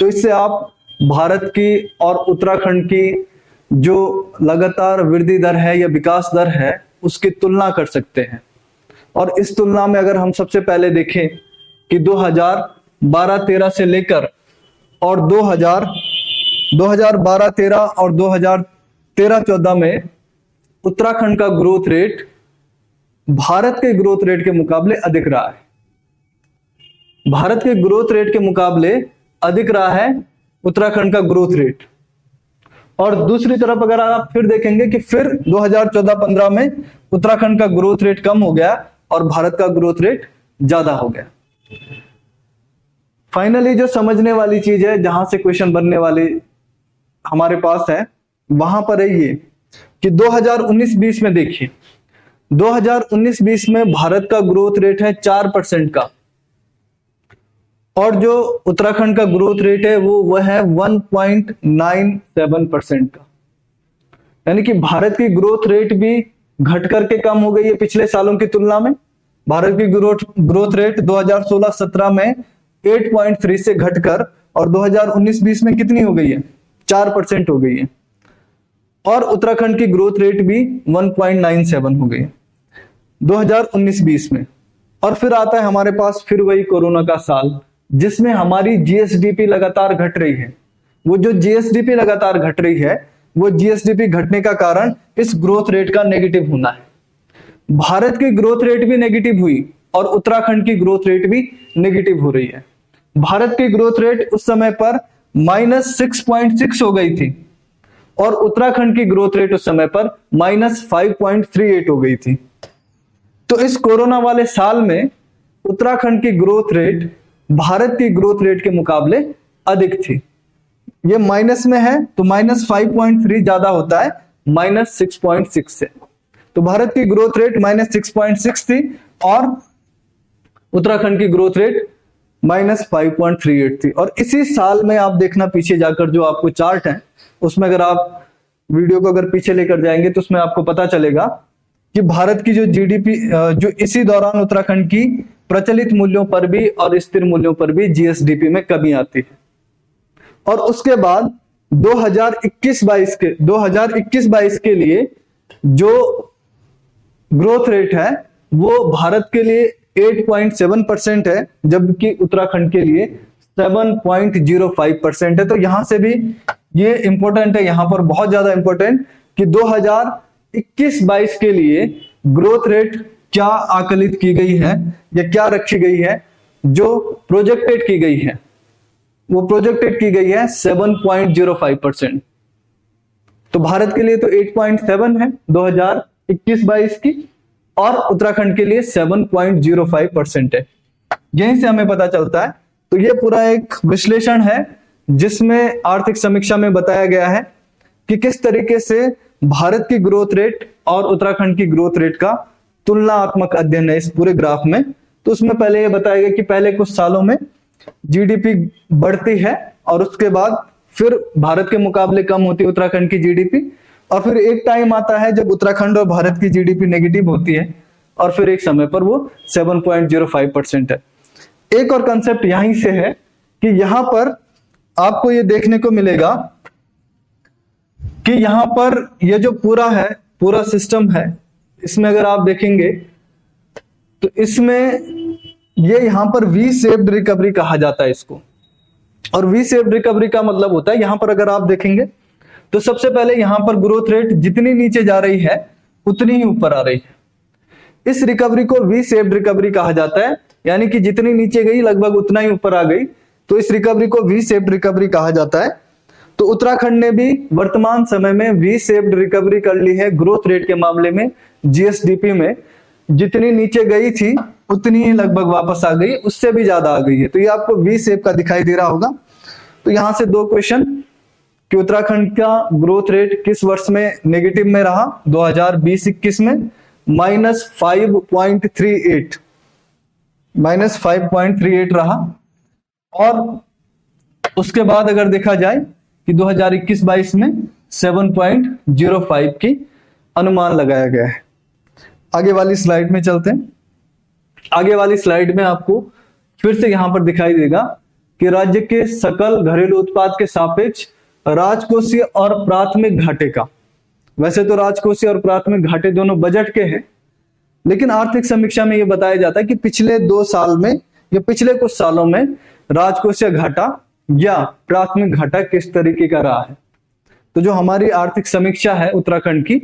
तो इससे आप भारत की और उत्तराखंड की जो लगातार वृद्धि दर है या विकास दर है उसकी तुलना कर सकते हैं। और इस तुलना में अगर हम सबसे पहले देखें कि 2012-13 से लेकर और 2012-13 और 2013-14 में उत्तराखंड का ग्रोथ रेट भारत के ग्रोथ रेट के मुकाबले अधिक रहा है। भारत के ग्रोथ रेट के मुकाबले अधिक रहा है उत्तराखंड का ग्रोथ रेट। और दूसरी तरफ अगर आप फिर देखेंगे कि फिर 2014-15 में उत्तराखंड का ग्रोथ रेट कम हो गया और भारत का ग्रोथ रेट ज्यादा हो गया। फाइनली जो समझने वाली चीज है, जहां से क्वेश्चन बनने वाले हमारे पास है, वहां पर है ये कि 2019-20 में देखिए, 2019-20 में भारत का ग्रोथ रेट है 4% का, और जो उत्तराखंड का ग्रोथ रेट है वह है 1.97% का। यानी कि भारत की ग्रोथ रेट भी घट करके कम हो गई है पिछले सालों की तुलना में। भारत की ग्रोथ रेट 2016-17 में 8.3 से घटकर और 2019-20 में कितनी हो गई है? 4% हो गई है। और उत्तराखंड की ग्रोथ रेट भी 1.97 हो गई है 2019-20 में। और फिर आता है हमारे पास फिर वही कोरोना का साल, जिसमें हमारी जीएसडीपी लगातार घट रही है। वो जो जीएसडीपी लगातार घट रही है, वो जीएसडीपी घटने का कारण इस ग्रोथ रेट का नेगेटिव होना है। भारत की ग्रोथ रेट भी नेगेटिव हुई और उत्तराखंड की ग्रोथ रेट भी नेगेटिव हो रही है। भारत की ग्रोथ रेट उस समय पर -6.6 हो गई थी और उत्तराखंड की ग्रोथ रेट उस समय पर -5.38 हो गई थी। तो इस कोरोना वाले साल में उत्तराखंड की ग्रोथ रेट भारत की ग्रोथ रेट के मुकाबले अधिक थी। ये माइनस में है तो -5.3 ज्यादा होता है -6.6 से। तो भारत की ग्रोथ रेट -6.6 थी और उत्तराखंड की ग्रोथ रेट -5.38 थी। और इसी साल में आप देखना पीछे जाकर जो आपको चार्ट है उसमें, अगर आप वीडियो को अगर पीछे लेकर जाएंगे तो उसमें आपको पता चलेगा कि भारत की जो जीडीपी, जो इसी दौरान उत्तराखंड की प्रचलित मूल्यों पर भी और स्थिर मूल्यों पर भी जीएसडीपी में कमी आती है। और उसके बाद 2021-22 के लिए जो ग्रोथ रेट है वो भारत के लिए 8.7% है, जबकि उत्तराखंड के लिए 7.05% है। तो यहां से भी ये इंपॉर्टेंट है, यहां पर बहुत ज्यादा इंपॉर्टेंट कि 2021-22 के लिए ग्रोथ रेट क्या आकलित की गई है या क्या रखी गई है, जो प्रोजेक्टेड की गई है, वो प्रोजेक्टेड की गई है 7.05%। तो भारत के लिए तो 8.7 है 2021-22 की, और उत्तराखंड के लिए 7.05% है। यहीं से हमें पता चलता है। तो ये पूरा एक विश्लेषण है जिसमें आर्थिक समीक्षा में बताया गया है कि किस तरीके से भारत की ग्रोथ रेट और उत्तराखंड की ग्रोथ रेट का तुलनात्मक अध्ययन है इस पूरे ग्राफ में। तो उसमें पहले ये बताया गया कि पहले कुछ सालों में जीडीपी बढ़ती है और उसके बाद फिर भारत के मुकाबले कम होती है उत्तराखंड की जीडीपी, और फिर एक टाइम आता है जब उत्तराखंड और भारत की जीडीपी नेगेटिव होती है और फिर एक समय पर वो 7.05% है। एक और कंसेप्ट यहीं से है कि यहां पर आपको ये देखने को मिलेगा कि यहां पर ये जो पूरा सिस्टम है, इसमें अगर आप देखेंगे तो इसमें ये यहां पर वी शेप्ड रिकवरी कहा जाता है इसको। और वी शेप्ड रिकवरी का मतलब होता है, यहां पर अगर आप देखेंगे तो सबसे पहले यहां पर ग्रोथ रेट जितनी नीचे जा रही है उतनी ही ऊपर आ रही है। इस रिकवरी को वी शेप्ड रिकवरी कहा जाता है, यानी कि जितनी नीचे गई लगभग उतना ही ऊपर आ गई, तो इस रिकवरी को वी शेप्ड रिकवरी कहा जाता है। तो उत्तराखंड ने भी वर्तमान समय में वी शेप्ड रिकवरी कर ली है ग्रोथ रेट के मामले में। जीएसडीपी में जितनी नीचे गई थी उतनी ही लगभग वापस आ गई, उससे भी ज्यादा आ गई है। तो ये आपको वी शेप का दिखाई दे रहा होगा। तो यहां से दो क्वेश्चन कि उत्तराखंड का ग्रोथ रेट किस वर्ष में नेगेटिव में रहा? 2020-21 में -5.38 रहा। और उसके बाद अगर देखा जाए कि 2021-22 में 7.05 की अनुमान लगाया गया है। आगे वाली स्लाइड में चलते हैं। आगे वाली स्लाइड में आपको फिर से यहां पर दिखाई देगा कि राज्य के सकल घरेलू उत्पाद के सापेक्ष राजकोषीय और प्राथमिक घाटे का, वैसे तो राजकोषीय और प्राथमिक घाटे दोनों बजट के हैं, लेकिन आर्थिक समीक्षा में यह बताया जाता है कि पिछले 2 साल में या पिछले कुछ सालों में राजकोषीय घाटा या प्राथमिक घाटा किस तरीके का रहा है। तो जो हमारी आर्थिक समीक्षा है उत्तराखंड की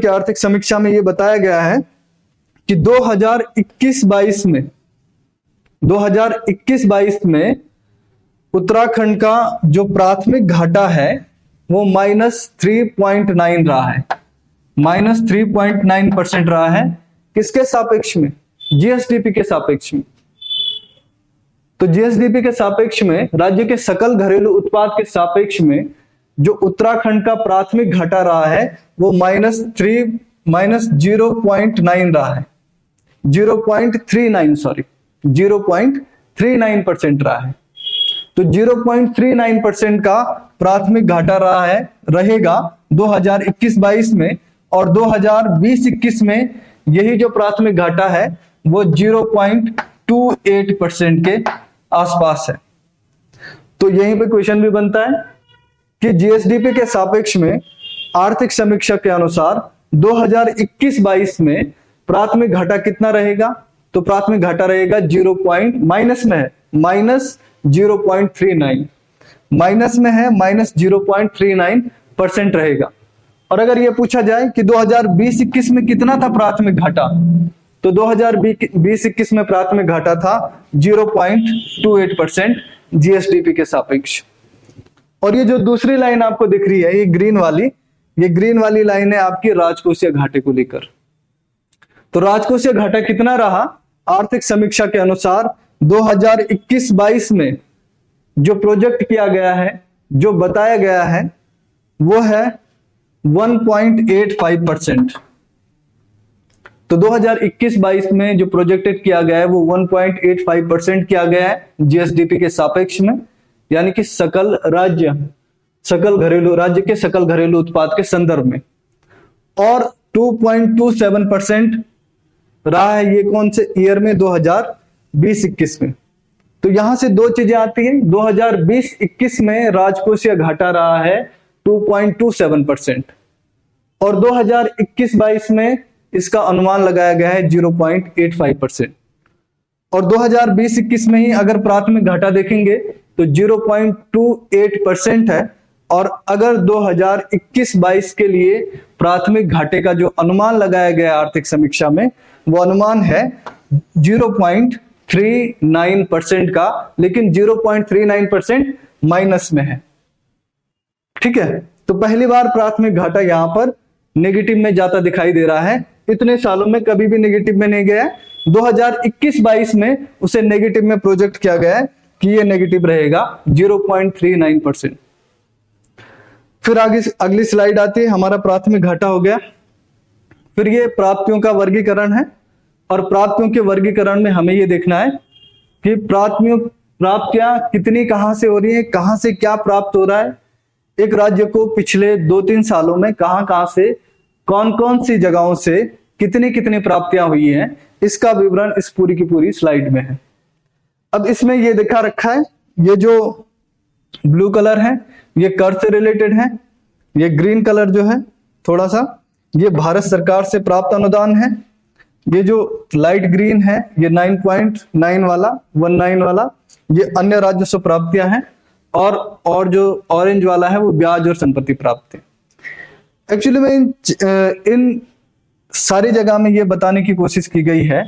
आर्थिक समीक्षा में यह बताया गया है कि 2021-22 में उत्तराखंड का जो प्राथमिक घाटा है वो -3.9 रहा है, -3.9% रहा है। किसके सापेक्ष में? जीएसडीपी के सापेक्ष में। तो जीएसडीपी के सापेक्ष में, राज्य के सकल घरेलू उत्पाद के सापेक्ष में जो उत्तराखंड का प्राथमिक घाटा रहा है वो -0.9 रहा है, 0.39% रहा है। तो 0.39% का प्राथमिक घाटा रहा है, रहेगा 2021-22 में, और 2020-21 में यही जो प्राथमिक घाटा है वो 0.28% के आसपास है। तो यहीं पे क्वेश्चन भी बनता है कि जीएसडीपी के सापेक्ष में आर्थिक समीक्षा के अनुसार 2021-22 में प्राथमिक घाटा कितना रहेगा? तो प्राथमिक घाटा रहेगा माइनस में है -0.39, माइनस में है -0.39% रहेगा। और अगर ये पूछा जाए कि 2020-21 में कितना था प्राथमिक घाटा, तो 2020-21 में प्राथमिक घाटा था 0.28% जीएसडीपी के सापेक्ष। और ये जो दूसरी लाइन आपको दिख रही है, ये ग्रीन वाली लाइन है आपकी राजकोषीय घाटे को लेकर। तो राजकोषीय घाटा कितना रहा? आर्थिक समीक्षा के अनुसार 2021-22 में जो प्रोजेक्ट किया गया है, जो बताया गया है, वो है 1.85%। तो 2021-22 में जो प्रोजेक्टेड किया गया है वो 1.85% किया गया है जीएसडीपी के सापेक्ष में, यानी कि राज्य के सकल घरेलू उत्पाद के संदर्भ में। और 2.27% रहा है ये कौन से ईयर में? 2020-21 में। तो यहां से दो चीजें आती हैं। 2020-21 में राजकोषीय घाटा रहा है 2.27%, और 2021-22 में इसका अनुमान लगाया गया है 0.85%। और 2020-21 में ही अगर प्राथमिक घाटा देखेंगे तो 0.28% है, और अगर 2021-22 के लिए प्राथमिक घाटे का जो अनुमान लगाया गया आर्थिक समीक्षा में, वो अनुमान है 0.39% का, लेकिन 0.39% माइनस में है। ठीक है, तो पहली बार प्राथमिक घाटा यहां पर नेगेटिव में जाता दिखाई दे रहा है। इतने सालों में कभी भी नेगेटिव में नहीं गया है। 2021-22 में उसे नेगेटिव में प्रोजेक्ट किया गया है कि ये नेगेटिव रहेगा 0.39%। फिर आगे अगली स्लाइड आती है, हमारा प्राथमिक घाटा हो गया। फिर ये प्राप्तियों का वर्गीकरण है, और प्राप्तियों के वर्गीकरण में हमें ये देखना है कि प्राप्तियां कितनी कहां से हो रही है, कहां से क्या प्राप्त हो रहा है, एक राज्य को पिछले 2-3 सालों में कहां से, कौन कौन सी जगहों से कितनी प्राप्तियां हुई हैं, इसका विवरण इस पूरी की पूरी स्लाइड में है। अब इसमें ये दिखा रखा है, ये जो ब्लू कलर है ये कर से रिलेटेड है, ये ग्रीन कलर जो है थोड़ा सा ये भारत सरकार से प्राप्त अनुदान है, ये जो लाइट ग्रीन है ये 9.9 वाला 19 वाला ये अन्य राजस्व प्राप्तियां हैं, और जो ऑरेंज वाला है वो ब्याज और संपत्ति प्राप्ति। एक्चुअली में इन सारी जगह में ये बताने की कोशिश की गई है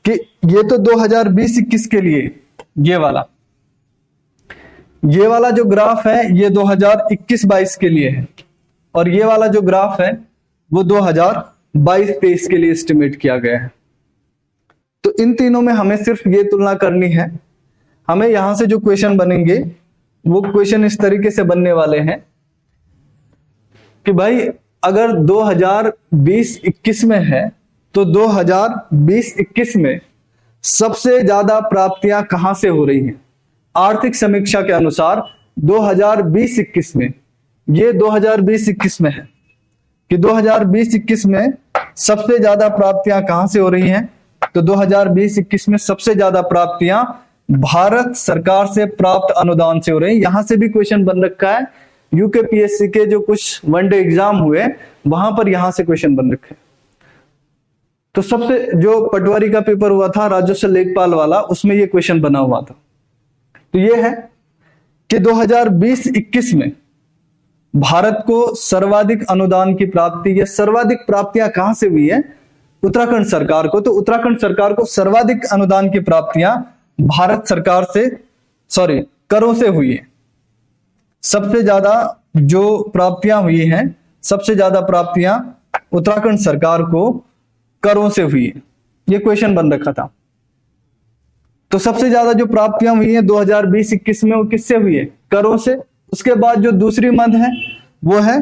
कि ये तो 2020-21 के लिए ये वाला जो ग्राफ है ये 2021-22 के लिए है, और ये वाला जो ग्राफ है वो 2022-23 के लिए एस्टिमेट किया गया है। तो इन तीनों में हमें सिर्फ ये तुलना करनी है। हमें यहां से जो क्वेश्चन बनेंगे वो क्वेश्चन इस तरीके से बनने वाले हैं कि भाई अगर 2020-21 में है तो 2020-21 में सबसे ज्यादा प्राप्तियां कहां से हो रही हैं? आर्थिक समीक्षा के अनुसार 2020-21 में, ये 2020-21 में है कि 2020-21 में सबसे ज्यादा प्राप्तियां कहां से हो रही हैं? तो 2020-21 में सबसे ज्यादा प्राप्तियां भारत सरकार से प्राप्त अनुदान से हो रही है। यहां से भी क्वेश्चन बन रखा है, यूकेपीएससी के जो कुछ वनडे एग्जाम हुए वहां पर यहां से क्वेश्चन बन रखे। तो सबसे जो पटवारी का पेपर हुआ था राजस्व लेखपाल वाला, उसमें ये क्वेश्चन बना हुआ था। तो ये है कि 2020-21 में भारत को सर्वाधिक अनुदान की प्राप्ति या सर्वाधिक प्राप्तियां कहां से हुई है? उत्तराखंड सरकार को। तो उत्तराखंड सरकार को सर्वाधिक अनुदान की प्राप्तियां भारत सरकार से, करों से हुई है। सबसे ज्यादा जो प्राप्तियां हुई हैं, सबसे ज्यादा प्राप्तियां उत्तराखंड सरकार को करों से हुई है। ये क्वेश्चन बन रखा था। तो सबसे ज्यादा जो प्राप्तियां हुई हैं 2020-21 में, वो किससे हुई है? करों से। उसके बाद जो दूसरी मद है वो है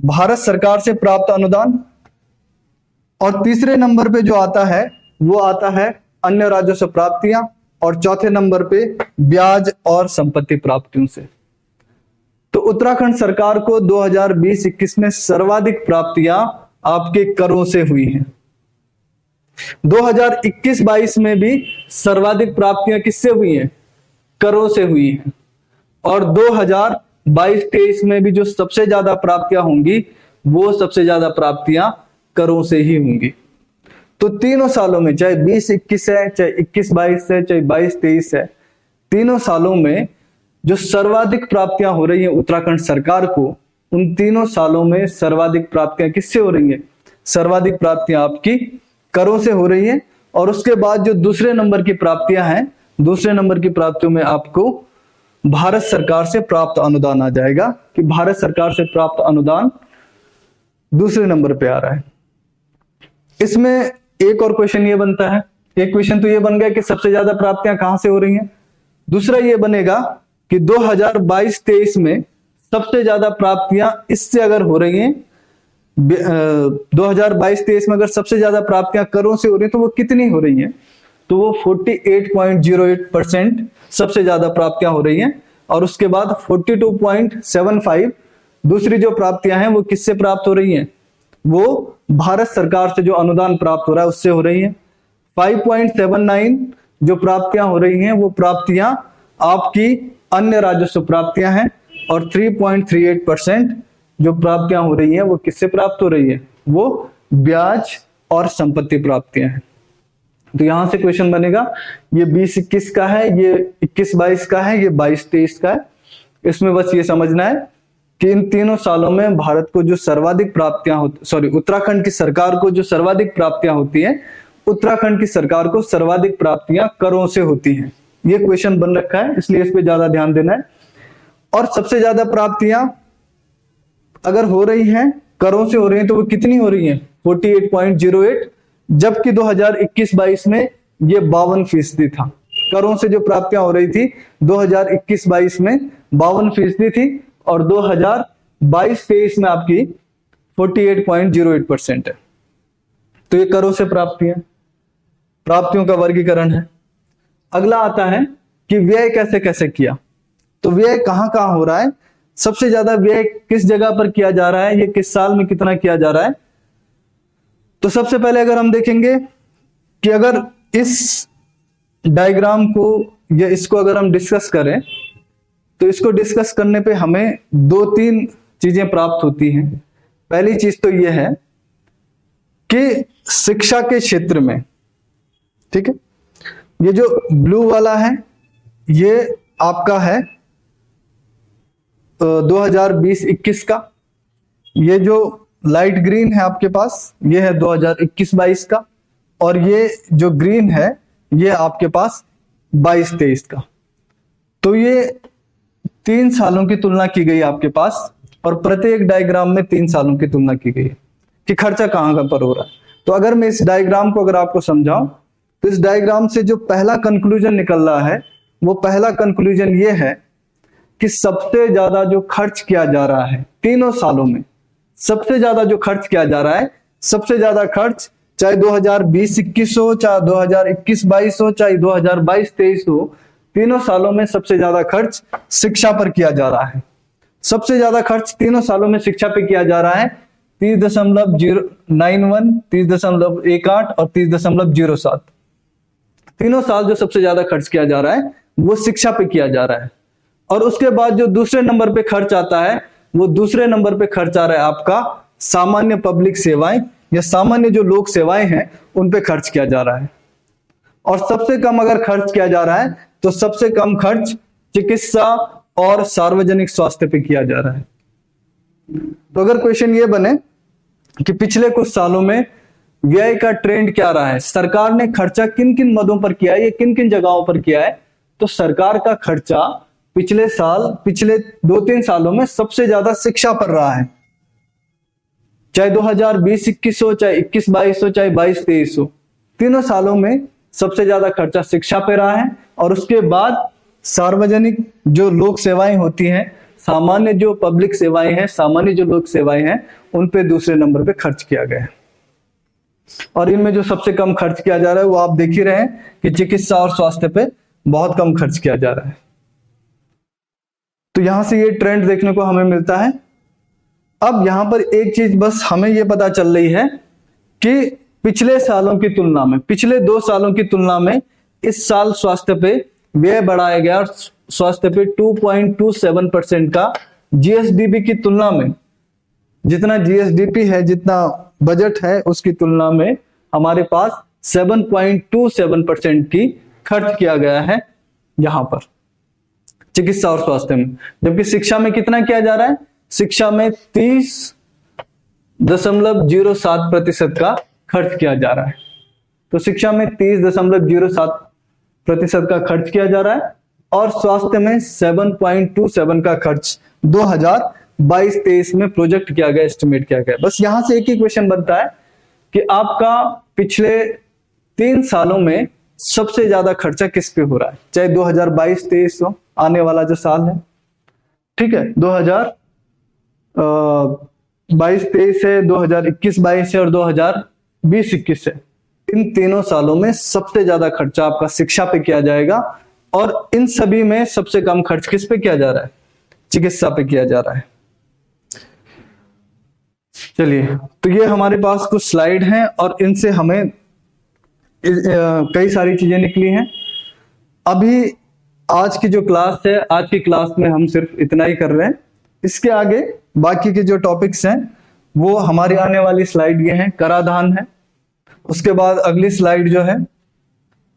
भारत सरकार से प्राप्त अनुदान, और तीसरे नंबर पे जो आता है वो आता है अन्य राज्यों से प्राप्तियां, और चौथे नंबर पे ब्याज और संपत्ति प्राप्तियों से। तो उत्तराखंड सरकार को 2020-21 में सर्वाधिक प्राप्तियां आपके करों से हुई हैं। 2021-22 में भी सर्वाधिक प्राप्तियां किससे हुई हैं? करों से हुई हैं। और 2022-23 में भी जो सबसे ज्यादा प्राप्तियां होंगी वो सबसे ज्यादा प्राप्तियां करों से ही होंगी। तो तीनों सालों में, चाहे 20-21 है, चाहे 21-22 है, चाहे 22-23 है, तीनों सालों में जो सर्वाधिक प्राप्तियां हो रही हैं उत्तराखंड सरकार को, उन तीनों सालों में सर्वाधिक प्राप्तियां किससे हो रही हैं? सर्वाधिक प्राप्तियां आपकी करों से हो रही हैं। और उसके बाद जो दूसरे नंबर की प्राप्तियां हैं, दूसरे नंबर की प्राप्तियों में आपको भारत सरकार से प्राप्त अनुदान आ जाएगा, कि भारत सरकार से प्राप्त अनुदान दूसरे नंबर पे आ रहा है। इसमें एक और क्वेश्चन ये बनता है, एक क्वेश्चन तो ये बन गया कि सबसे ज्यादा प्राप्तियां कहां से हो रही हैं। दूसरा ये बनेगा कि 2022-23 में सबसे ज्यादा प्राप्तियां इससे अगर हो रही हैं, 2022-23 में अगर सबसे ज्यादा प्राप्तियां करों से हो रही हैं तो वो कितनी हो रही हैं? तो वो 48.08% सबसे ज्यादा प्राप्तियां हो रही हैं। और उसके बाद 42.75 दूसरी जो प्राप्तियां हैं वो किससे प्राप्त हो रही हैं? वो भारत सरकार से जो अनुदान प्राप्त हो रहा है उससे हो रही है। 5.79 जो प्राप्तियां हो रही हैं वो प्राप्तियां आपकी अन्य राज्यों से प्राप्तियां हैं। और 3.38% जो प्राप्तियां हो रही हैं वो किससे प्राप्त हो रही है? वो ब्याज और संपत्ति प्राप्तियां हैं। तो यहां से क्वेश्चन बनेगा, ये 20-21 का है, ये 21-22 का है, ये 22-23 का है। इसमें बस ये समझना है कि इन तीनों सालों में भारत को जो सर्वाधिक प्राप्तियां उत्तराखंड की सरकार को जो सर्वाधिक प्राप्तियां होती हैं, उत्तराखंड की सरकार को सर्वाधिक प्राप्तियां करों से होती हैं। ये क्वेश्चन बन रखा है, इसलिए इस पे ज्यादा ध्यान देना है। और सबसे ज्यादा प्राप्तियां अगर हो रही हैं करों से हो रही हैं तो वो कितनी हो रही हैं? 48.08, जबकि 2021-22 में ये 52% था। करों से जो प्राप्तियां हो रही थी 2021-22 में 52% थी, और 2022-23 में आपकी 48.08% है। तो ये करों से प्राप्तियों का वर्गीकरण है। अगला आता है कि व्यय कैसे कैसे किया। तो व्यय कहां कहां हो रहा है, सबसे ज्यादा व्यय किस जगह पर किया जा रहा है, ये किस साल में कितना किया जा रहा है। तो सबसे पहले अगर हम देखेंगे कि अगर इस डायग्राम को या इसको अगर हम डिस्कस करें, तो इसको डिस्कस करने पे हमें 2-3 चीजें प्राप्त होती हैं। पहली चीज तो यह है कि शिक्षा के क्षेत्र में, ठीक है, ये जो ब्लू वाला है ये आपका है 2020-21 का, ये जो लाइट ग्रीन है आपके पास ये है 2021-22 का, और ये जो ग्रीन है ये आपके पास 22-23 का। तो ये 3 सालों की तुलना की गई आपके पास, और प्रत्येक डायग्राम में 3 सालों की तुलना की गई है कि खर्चा कहां पर हो रहा है। तो अगर मैं इस डायग्राम को अगर आपको समझाऊं, तो इस डायग्राम से जो पहला कंक्लूजन निकल रहा है वो पहला कंक्लूजन ये है कि सबसे ज्यादा जो खर्च किया जा रहा है तीनों सालों में, सबसे ज्यादा जो खर्च किया जा रहा है, सबसे ज्यादा खर्च चाहे 2020-21 हो, चाहे 2021-22 हो, चाहे 2022-23 हो, तीनों सालों में सबसे ज्यादा खर्च शिक्षा पर किया जा रहा है। सबसे ज्यादा खर्च तीनों सालों में शिक्षा पे किया जा रहा है। 30.091, 30.18 और 30.07, तीनों साल जो सबसे ज्यादा खर्च किया जा रहा है वो शिक्षा पे किया जा रहा है। और उसके बाद जो दूसरे नंबर पे खर्च आता है, वो दूसरे नंबर पे खर्च आ रहा है आपका सामान्य पब्लिक सेवाएं या सामान्य जो लोक सेवाएं हैं उन पे खर्च किया जा रहा है। और सबसे कम अगर खर्च किया जा रहा है तो सबसे कम खर्च चिकित्सा और सार्वजनिक स्वास्थ्य पे किया जा रहा है। तो अगर क्वेश्चन ये बने कि पिछले कुछ सालों में व्यय का ट्रेंड क्या रहा है, सरकार ने खर्चा किन किन मदों पर किया है, ये किन किन जगहों पर किया है, तो सरकार का खर्चा पिछले 2-3 सालों में सबसे ज्यादा शिक्षा पर रहा है। चाहे 2020-21 हो, चाहे 21-22 हो, चाहे 22-23 हो, तीनों सालों में सबसे ज्यादा खर्चा शिक्षा पे रहा है, और उसके बाद सार्वजनिक जो लोक सेवाएं होती हैं, सामान्य जो पब्लिक सेवाएं हैं, सामान्य जो लोक सेवाएं हैं, उन पे दूसरे नंबर पे खर्च किया गया है। और इनमें जो सबसे कम खर्च किया जा रहा है वो आप देख ही रहे हैं कि चिकित्सा और स्वास्थ्य पे बहुत कम खर्च किया जा रहा है। तो यहां से ये ट्रेंड देखने को हमें मिलता है। अब यहां पर एक चीज बस हमें ये पता चल रही है कि पिछले सालों की तुलना में, पिछले 2 सालों की तुलना में इस साल स्वास्थ्य पे व्यय बढ़ाया गया, और स्वास्थ्य पे 2.27% का जीएसडीपी की तुलना में, जितना जीएसडीपी है, जितना बजट है, उसकी तुलना में हमारे पास 7.27% की खर्च किया गया है यहां पर चिकित्सा और स्वास्थ्य में। जबकि शिक्षा में कितना किया जा रहा है? शिक्षा में 30.07% का खर्च किया जा रहा है। तो शिक्षा में 30.07% का खर्च किया जा रहा है, और स्वास्थ्य में 7.27 का खर्च 2022-23 में प्रोजेक्ट किया गया, एस्टिमेट किया गया। बस यहां से एक ही क्वेश्चन बनता है कि आपका पिछले 3 सालों में सबसे ज्यादा खर्चा किस पे हो रहा है, चाहे 2022-23 हो, आने वाला जो साल है, ठीक है, 2022-23 है, 2021-22 है, और 2020-21 है। इन तीनों सालों में सबसे ज्यादा खर्चा आपका शिक्षा पे किया जाएगा, और इन सभी में सबसे कम खर्च किस पे किया जा रहा है? चिकित्सा पे किया जा रहा है। चलिए, तो ये हमारे पास कुछ स्लाइड हैं, और इनसे हमें कई सारी चीजें निकली हैं। अभी आज की जो क्लास है, आज की क्लास में हम सिर्फ इतना ही कर रहे हैं। इसके आगे बाकी के जो टॉपिक्स हैं वो हमारी आने वाली स्लाइड ये हैं, कराधान है। उसके बाद अगली स्लाइड जो है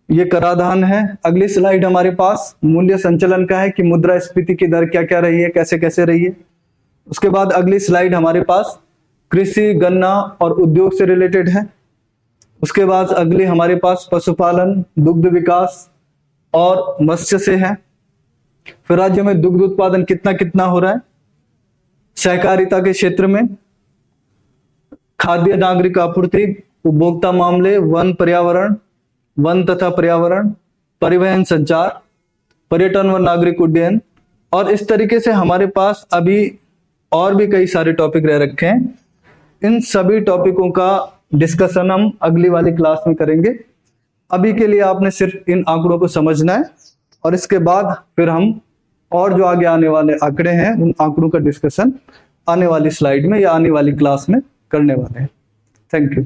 ये कराधान है। अगली स्लाइड हमारे पास मूल्य संचलन का है कि मुद्रास्फीति की दर क्या क्या रही है, कैसे कैसे रही है। उसके बाद अगली स्लाइड हमारे पास कृषि, गन्ना और उद्योग से रिलेटेड है। उसके बाद अगली हमारे पास पशुपालन, दुग्ध विकास और मत्स्य से है। फिर राज्य में दुग्ध उत्पादन कितना कितना हो रहा है, सहकारिता के क्षेत्र में, खाद्य नागरिक आपूर्ति, उपभोक्ता मामले, वन पर्यावरण, वन तथा पर्यावरण, परिवहन संचार, पर्यटन व नागरिक उड्डयन, और इस तरीके से हमारे पास अभी और भी कई सारे टॉपिक रह रखे हैं। इन सभी टॉपिकों का डिस्कशन हम अगली वाली क्लास में करेंगे। अभी के लिए आपने सिर्फ इन आंकड़ों को समझना है, और इसके बाद फिर हम और जो आगे आने वाले आंकड़े हैं उन आंकड़ों का डिस्कशन आने वाली स्लाइड में या आने वाली क्लास में करने वाले हैं। Thank you.